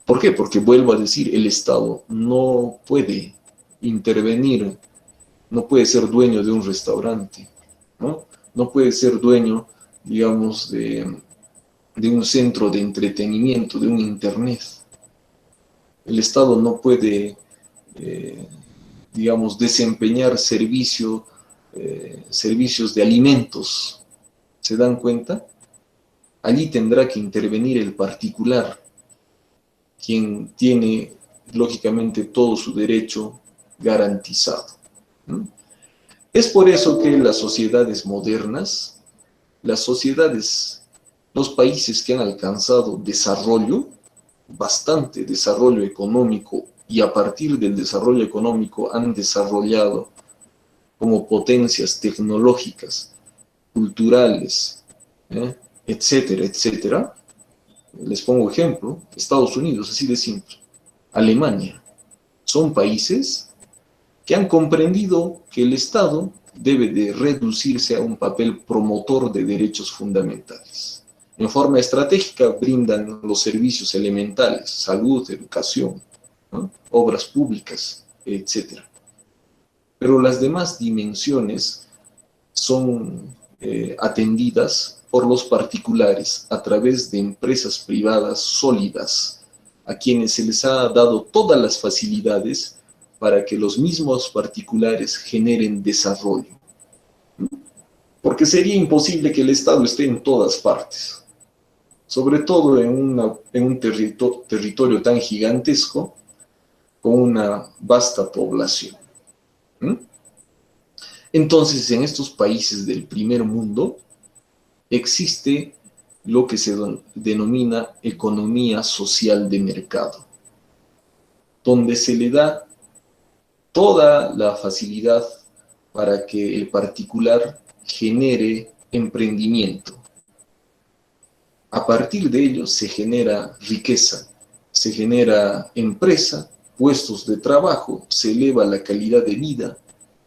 ¿Por qué? Porque vuelvo a decir, el Estado no puede intervenir, no puede ser dueño de un restaurante, ¿no? No puede ser dueño, digamos, de un centro de entretenimiento, de un internet. El Estado no puede, eh, digamos, desempeñar servicios de alimentos. ¿Se dan cuenta? Allí tendrá que intervenir el particular, quien tiene, lógicamente, todo su derecho garantizado. ¿No? Es por eso que las sociedades modernas, las sociedades, los países que han alcanzado desarrollo, bastante desarrollo económico, y a partir del desarrollo económico han desarrollado como potencias tecnológicas, culturales, etcétera, etcétera. Les pongo ejemplo, Estados Unidos, así de simple, Alemania, son países que han comprendido que el Estado debe de reducirse a un papel promotor de derechos fundamentales. En forma estratégica brindan los servicios elementales, salud, educación, ¿no? Obras públicas, etc. Pero las demás dimensiones son atendidas por los particulares a través de empresas privadas sólidas, a quienes se les ha dado todas las facilidades para que los mismos particulares generen desarrollo. Porque sería imposible que el Estado esté en todas partes, sobre todo en un territorio tan gigantesco con una vasta población. Entonces, en estos países del primer mundo existe lo que se denomina economía social de mercado, donde se le da toda la facilidad para que el particular genere emprendimiento. A partir de ello se genera riqueza, se genera empresa, puestos de trabajo, se eleva la calidad de vida,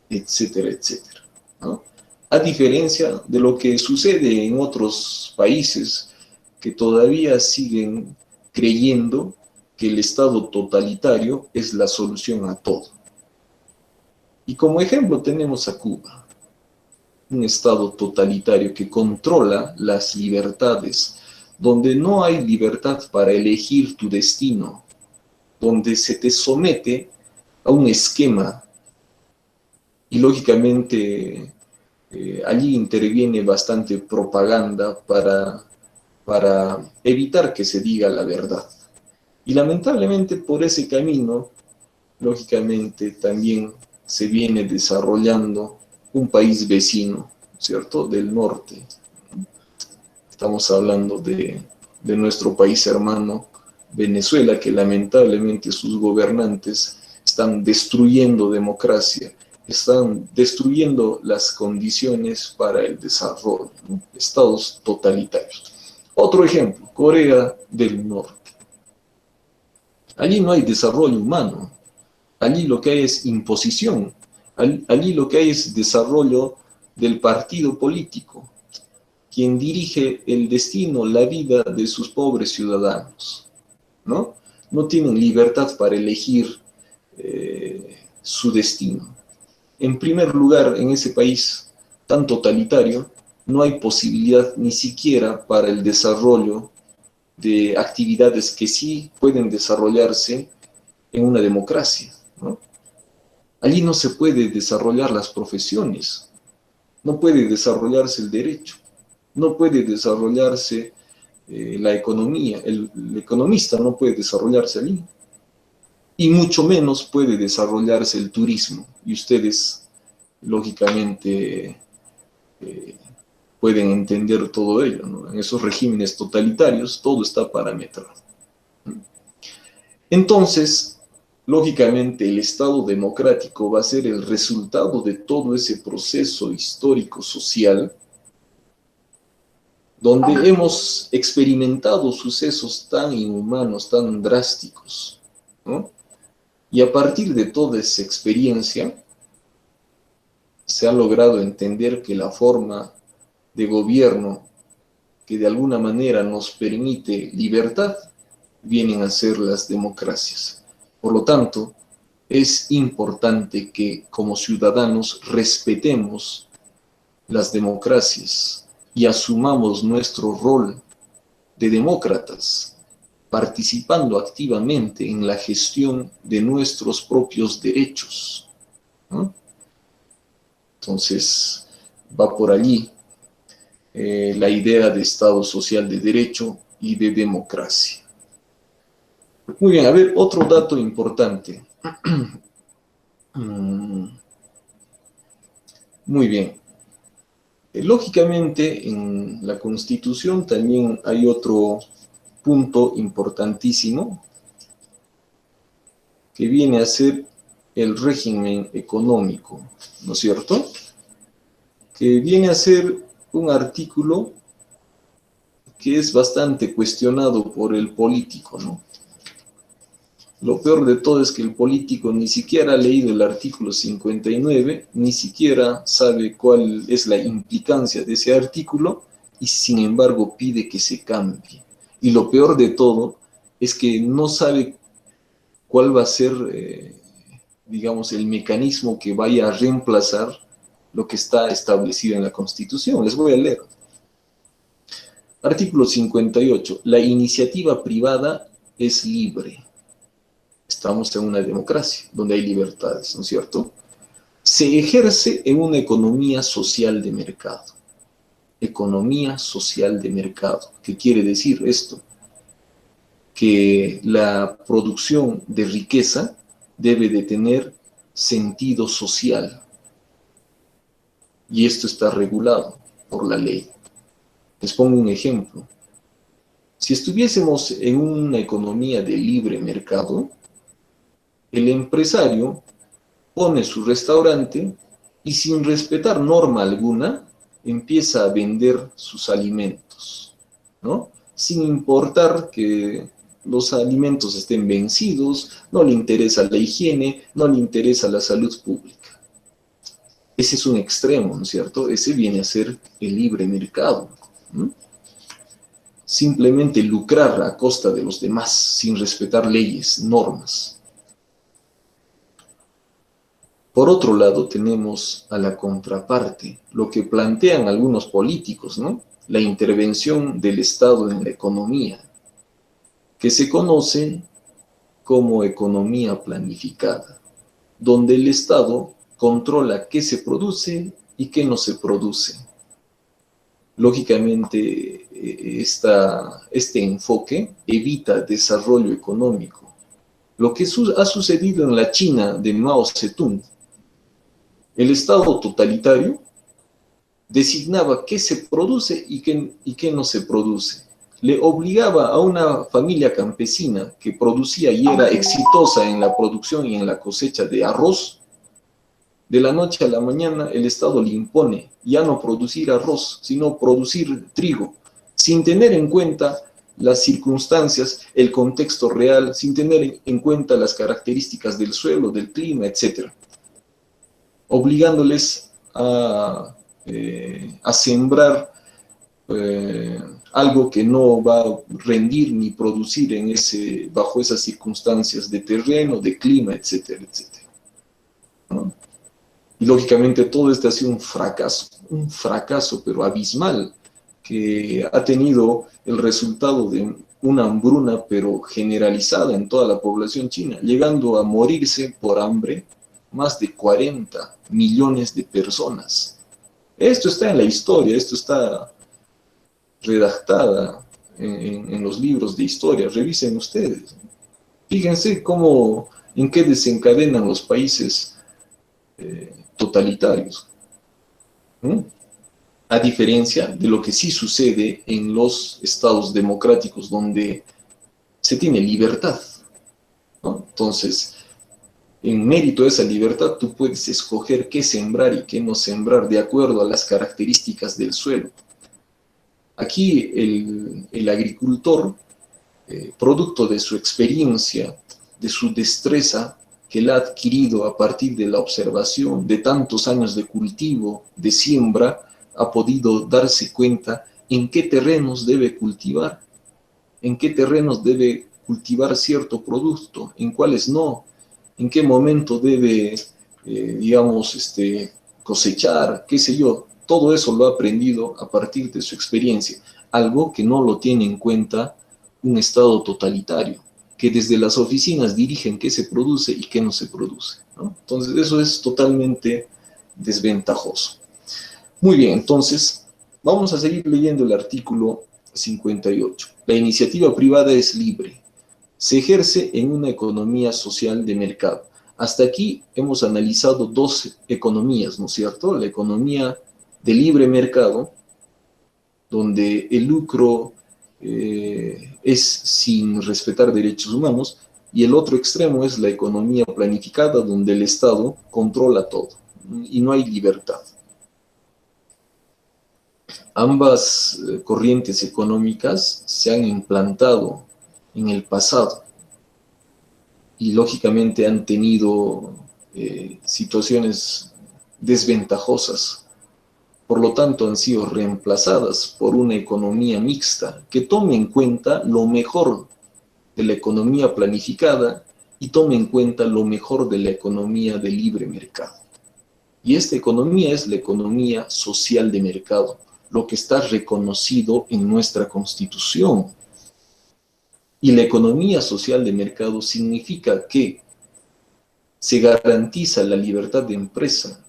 etcétera, etcétera, ¿no? A diferencia de lo que sucede en otros países que todavía siguen creyendo que el Estado totalitario es la solución a todo. Y como ejemplo tenemos a Cuba, un Estado totalitario que controla las libertades, donde no hay libertad para elegir tu destino, donde se te somete a un esquema y lógicamente allí interviene bastante propaganda para evitar que se diga la verdad. Y lamentablemente por ese camino, lógicamente también se viene desarrollando un país vecino, ¿cierto? Del norte. Estamos hablando de nuestro país hermano, Venezuela, que lamentablemente sus gobernantes están destruyendo democracia, están destruyendo las condiciones para el desarrollo, ¿no? Estados totalitarios. Otro ejemplo, Corea del Norte. Allí no hay desarrollo humano, allí lo que hay es imposición, allí lo que hay es desarrollo del partido político, quien dirige el destino, la vida de sus pobres ciudadanos, ¿no? No tienen libertad para elegir su destino. En primer lugar, en ese país tan totalitario, no hay posibilidad ni siquiera para el desarrollo de actividades que sí pueden desarrollarse en una democracia, ¿no? Allí no se puede desarrollar las profesiones, no puede desarrollarse el derecho, no puede desarrollarse la economía, el economista no puede desarrollarse allí, y mucho menos puede desarrollarse el turismo. Y ustedes, lógicamente, eh, pueden entender todo ello, ¿no? En esos regímenes totalitarios todo está parametrado. Entonces, lógicamente, el Estado democrático va a ser el resultado de todo ese proceso histórico-social donde hemos experimentado sucesos tan inhumanos, tan drásticos, ¿no? Y a partir de toda esa experiencia, se ha logrado entender que la forma de gobierno que de alguna manera nos permite libertad vienen a ser las democracias. Por lo tanto, es importante que como ciudadanos respetemos las democracias y asumamos nuestro rol de demócratas, participando activamente en la gestión de nuestros propios derechos, ¿no? Entonces, va por allí la idea de Estado social de derecho y de democracia. Muy bien, a ver, otro dato importante. Muy bien. Lógicamente, en la Constitución también hay otro punto importantísimo que viene a ser el régimen económico, ¿no es cierto? Que viene a ser un artículo que es bastante cuestionado por el político, ¿no? Lo peor de todo es que el político ni siquiera ha leído el artículo 59, ni siquiera sabe cuál es la implicancia de ese artículo y sin embargo pide que se cambie. Y lo peor de todo es que no sabe cuál va a ser, digamos, el mecanismo que vaya a reemplazar lo que está establecido en la Constitución. Les voy a leer. Artículo 58. La iniciativa privada es libre. Estamos en una democracia donde hay libertades, ¿no es cierto? Se ejerce en una economía social de mercado. Economía social de mercado. ¿Qué quiere decir esto? Que la producción de riqueza debe de tener sentido social. Y esto está regulado por la ley. Les pongo un ejemplo. Si estuviésemos en una economía de libre mercado, el empresario pone su restaurante y sin respetar norma alguna, empieza a vender sus alimentos, ¿no? Sin importar que los alimentos estén vencidos, no le interesa la higiene, no le interesa la salud pública. Ese es un extremo, ¿no es cierto? Ese viene a ser el libre mercado, ¿no? Simplemente lucrar a costa de los demás, sin respetar leyes, normas. Por otro lado, tenemos a la contraparte, lo que plantean algunos políticos, ¿no? La intervención del Estado en la economía, que se conoce como economía planificada, donde el Estado controla qué se produce y qué no se produce. Lógicamente, este enfoque evita desarrollo económico. Lo que ha sucedido en la China de Mao Zedong, el Estado totalitario designaba qué se produce y qué no se produce. Le obligaba a una familia campesina que producía y era exitosa en la producción y en la cosecha de arroz, de la noche a la mañana el Estado le impone ya no producir arroz, sino producir trigo, sin tener en cuenta las circunstancias, el contexto real, sin tener en cuenta las características del suelo, del clima, etc. Obligándoles a sembrar algo que no va a rendir ni producir bajo esas circunstancias de terreno, de clima, etcétera, etcétera, ¿no? Y lógicamente todo esto ha sido un fracaso pero abismal, que ha tenido el resultado de una hambruna pero generalizada en toda la población china, llegando a morirse por hambre más de 40 millones de personas. Esto está en la historia, esto está redactada en los libros de historia, revisen ustedes. Fíjense en qué desencadenan los países totalitarios, ¿no? A diferencia de lo que sí sucede en los estados democráticos donde se tiene libertad, ¿no? Entonces, en mérito de esa libertad, tú puedes escoger qué sembrar y qué no sembrar de acuerdo a las características del suelo. Aquí el agricultor, producto de su experiencia, de su destreza, que él ha adquirido a partir de la observación, de tantos años de cultivo, de siembra, ha podido darse cuenta en qué terrenos debe cultivar, en qué terrenos debe cultivar cierto producto, en cuáles no, en qué momento debe, digamos, cosechar, qué sé yo. Todo eso lo ha aprendido a partir de su experiencia, algo que no lo tiene en cuenta un Estado totalitario, que desde las oficinas dirigen qué se produce y qué no se produce, ¿no? Entonces, eso es totalmente desventajoso. Muy bien, entonces, vamos a seguir leyendo el artículo 58. La iniciativa privada es libre. Se ejerce en una economía social de mercado. Hasta aquí hemos analizado dos economías, ¿no es cierto? La economía de libre mercado, donde el lucro es sin respetar derechos humanos, y el otro extremo es la economía planificada, donde el Estado controla todo y no hay libertad. Ambas corrientes económicas se han implantado en el pasado y lógicamente han tenido situaciones desventajosas. Por lo tanto, han sido reemplazadas por una economía mixta que tome en cuenta lo mejor de la economía planificada y tome en cuenta lo mejor de la economía de libre mercado. Y esta economía es la economía social de mercado, lo que está reconocido en nuestra Constitución. Y la economía social de mercado significa que se garantiza la libertad de empresa,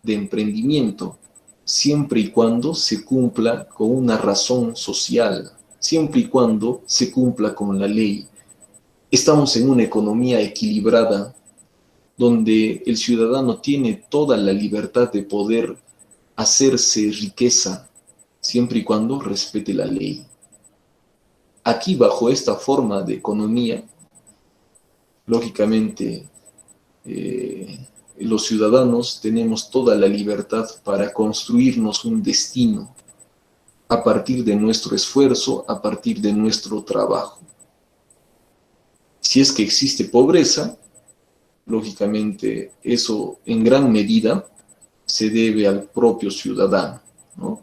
de emprendimiento, siempre y cuando se cumpla con una razón social, siempre y cuando se cumpla con la ley. Estamos en una economía equilibrada donde el ciudadano tiene toda la libertad de poder hacerse riqueza, siempre y cuando respete la ley. Aquí, bajo esta forma de economía, lógicamente, los ciudadanos tenemos toda la libertad para construirnos un destino a partir de nuestro esfuerzo, a partir de nuestro trabajo. Si es que existe pobreza, lógicamente eso en gran medida se debe al propio ciudadano, ¿no?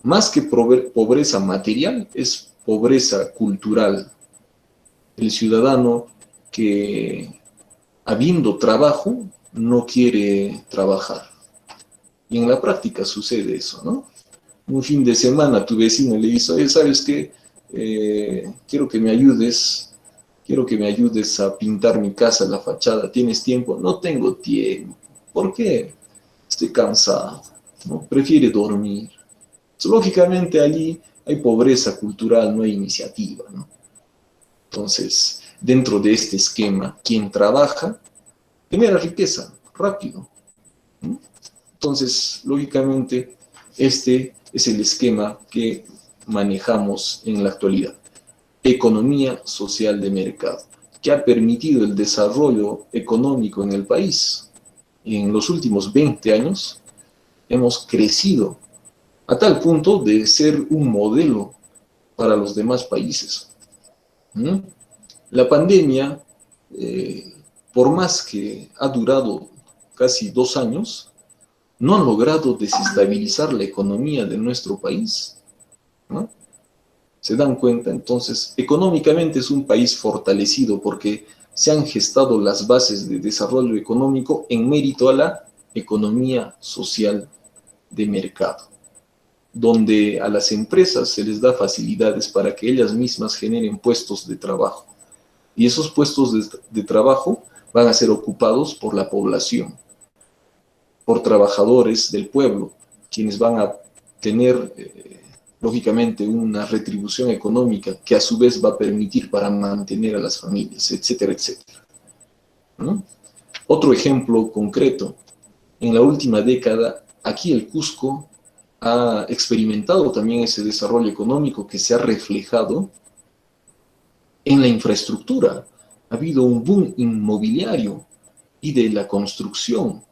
Más que pobreza material, es pobreza cultural. El ciudadano que, habiendo trabajo, no quiere trabajar. Y en la práctica sucede eso, ¿no? Un fin de semana tu vecino le dice, oye, ¿sabes qué? Quiero que me ayudes, quiero que me ayudes a pintar mi casa, la fachada. ¿Tienes tiempo? No tengo tiempo. ¿Por qué? Estoy cansado, ¿no? Prefiere dormir. Entonces, lógicamente allí hay pobreza cultural, no hay iniciativa, ¿no? Entonces, dentro de este esquema, quien trabaja genera riqueza rápido, ¿no? Entonces, lógicamente, este es el esquema que manejamos en la actualidad. Economía social de mercado, que ha permitido el desarrollo económico en el país. En los últimos 20 años hemos crecido a tal punto de ser un modelo para los demás países. ¿Mm? La pandemia, por más que ha durado casi 2 años, no han logrado desestabilizar la economía de nuestro país, ¿no? ¿Se dan cuenta? Entonces, económicamente es un país fortalecido porque se han gestado las bases de desarrollo económico en mérito a la economía social de mercado, donde a las empresas se les da facilidades para que ellas mismas generen puestos de trabajo. Y esos puestos de trabajo van a ser ocupados por la población, por trabajadores del pueblo, quienes van a tener, lógicamente, una retribución económica que a su vez va a permitir para mantener a las familias, etcétera, etcétera, ¿no? Otro ejemplo concreto, en la última década, aquí el Cusco ha experimentado también ese desarrollo económico que se ha reflejado en la infraestructura. Ha habido un boom inmobiliario y de la construcción.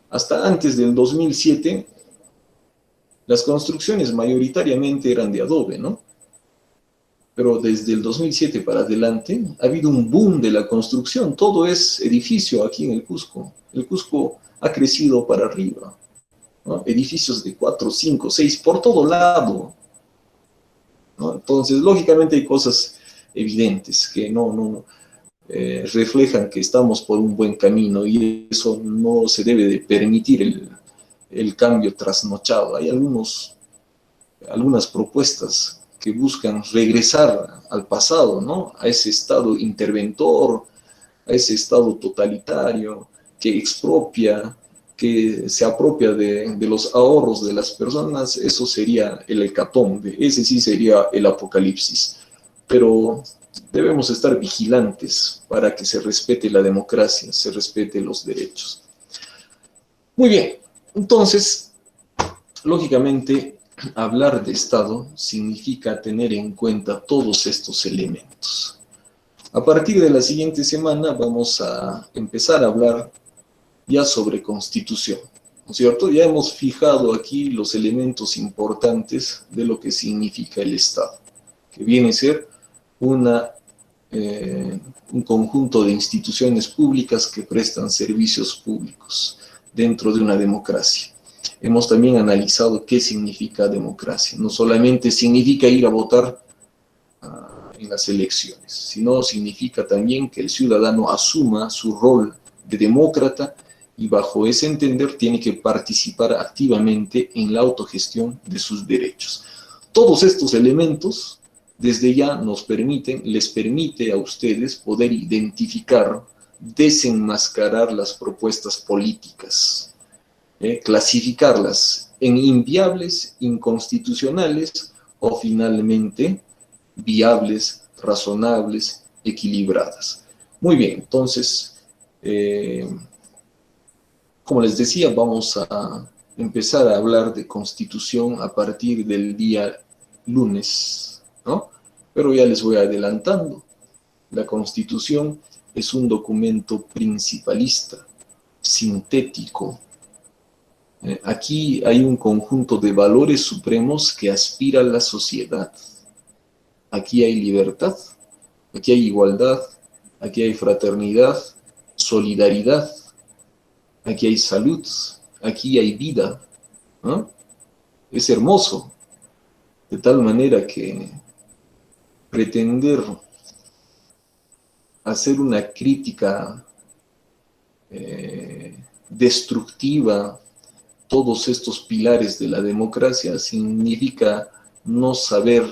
Hasta antes del 2007, las construcciones mayoritariamente eran de adobe, ¿no? pero desde el 2007 para adelante ha habido un boom de la construcción. Todo es edificio aquí en el Cusco. El Cusco ha crecido para arriba, ¿no? Edificios de 4, 5, 6 por todo lado, ¿no? Entonces, lógicamente hay cosas evidentes que no reflejan que estamos por un buen camino y eso no se debe de permitir el cambio trasnochado. Hay algunas propuestas que buscan regresar al pasado, ¿no? A ese estado interventor, a ese estado totalitario que expropia, que se apropia de los ahorros de las personas. Eso sería el hecatombe, ese sí sería el apocalipsis. Pero debemos estar vigilantes para que se respete la democracia, se respete los derechos. Muy bien, entonces, lógicamente, hablar de Estado significa tener en cuenta todos estos elementos. A partir de la siguiente semana vamos a empezar a hablar ya sobre constitución, ¿no es cierto? Ya hemos fijado aquí los elementos importantes de lo que significa el Estado, que viene a ser una, un conjunto de instituciones públicas que prestan servicios públicos dentro de una democracia. Hemos también analizado qué significa democracia. No solamente significa ir a votar en las elecciones, sino significa también que el ciudadano asuma su rol de demócrata y bajo ese entender tiene que participar activamente en la autogestión de sus derechos. Todos estos elementos desde ya les permite a ustedes poder identificar, desenmascarar las propuestas políticas, clasificarlas en inviables, inconstitucionales o finalmente viables, razonables, equilibradas. Muy bien, entonces, como les decía, vamos a empezar a hablar de constitución a partir del día lunes, ¿no? Pero ya les voy adelantando. La constitución es un documento principalista, sintético. Aquí hay un conjunto de valores supremos que aspira a la sociedad. Aquí hay libertad, aquí hay igualdad, aquí hay fraternidad, solidaridad, aquí hay salud, aquí hay vida, ¿no? Es hermoso, de tal manera que pretender hacer una crítica destructiva todos estos pilares de la democracia significa no saber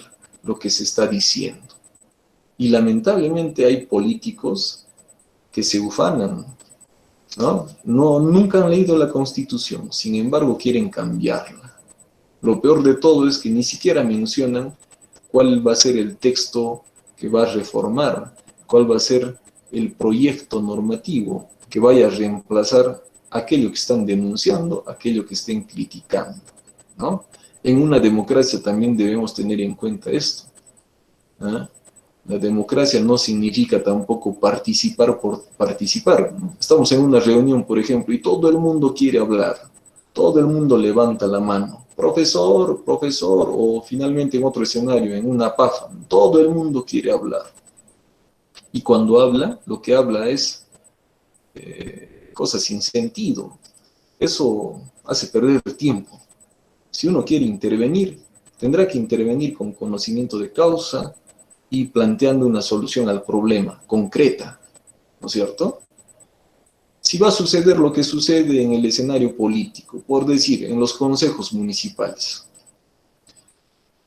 lo que se está diciendo. Y lamentablemente hay políticos que se ufanan, ¿no? Nunca han leído la Constitución, sin embargo quieren cambiarla. Lo peor de todo es que ni siquiera mencionan cuál va a ser el texto que va a reformar, cuál va a ser el proyecto normativo que vaya a reemplazar aquello que están denunciando, aquello que estén criticando, ¿no? En una democracia también debemos tener en cuenta esto, ¿eh? La democracia no significa tampoco participar por participar, ¿no? Estamos en una reunión, por ejemplo, y todo el mundo quiere hablar, todo el mundo levanta la mano, profesor, profesor, o finalmente en otro escenario, en una PAFA, todo el mundo quiere hablar. Y cuando habla, lo que habla es cosas sin sentido. Eso hace perder tiempo. Si uno quiere intervenir, tendrá que intervenir con conocimiento de causa y planteando una solución al problema concreta, ¿no es cierto? Si va a suceder lo que sucede en el escenario político, por decir, en los consejos municipales.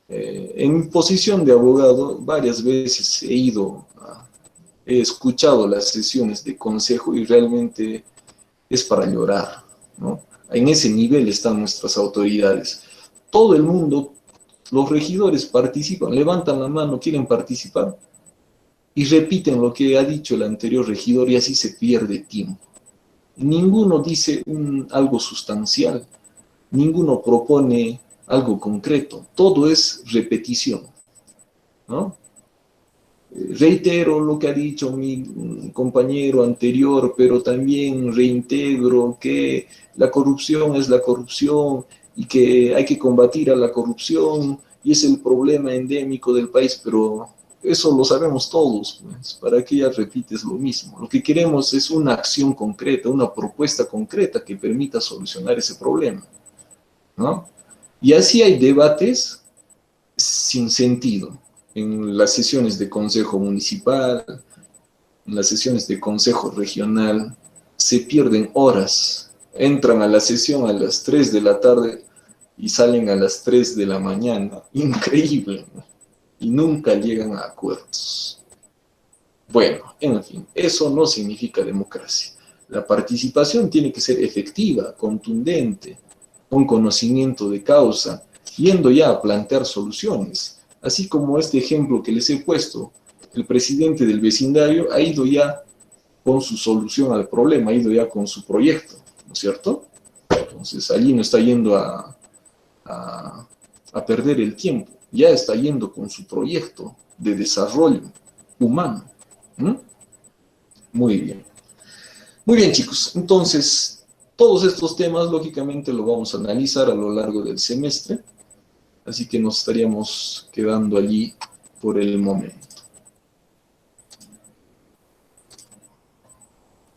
En mi posición de abogado, varias veces he escuchado las sesiones de consejo y realmente es para llorar, ¿no? En ese nivel están nuestras autoridades. Todo el mundo, los regidores participan, levantan la mano, quieren participar y repiten lo que ha dicho el anterior regidor y así se pierde tiempo. Ninguno dice algo sustancial, ninguno propone algo concreto, todo es repetición, ¿no? Reitero lo que ha dicho mi compañero anterior, pero también reintegro que la corrupción es la corrupción y que hay que combatir a la corrupción y es el problema endémico del país, pero eso lo sabemos todos, pues, ¿para qué ya repites lo mismo? Lo que queremos es una acción concreta, una propuesta concreta que permita solucionar ese problema, ¿no? Y así hay debates sin sentido en las sesiones de consejo municipal, en las sesiones de consejo regional, se pierden horas, entran a la sesión a las 3 de la tarde y salen a las 3 de la mañana, increíble, ¿no? Y nunca llegan a acuerdos. Bueno, en fin, eso no significa democracia. La participación tiene que ser efectiva, contundente, con conocimiento de causa, yendo ya a plantear soluciones. Así como este ejemplo que les he puesto, el presidente del vecindario ha ido ya con su solución al problema, ha ido ya con su proyecto, ¿no es cierto? Entonces allí no está yendo a perder el tiempo, ya está yendo con su proyecto de desarrollo humano. ¿Mm? Muy bien. Muy bien, chicos. Entonces, todos estos temas, lógicamente, lo vamos a analizar a lo largo del semestre, así que nos estaríamos quedando allí por el momento.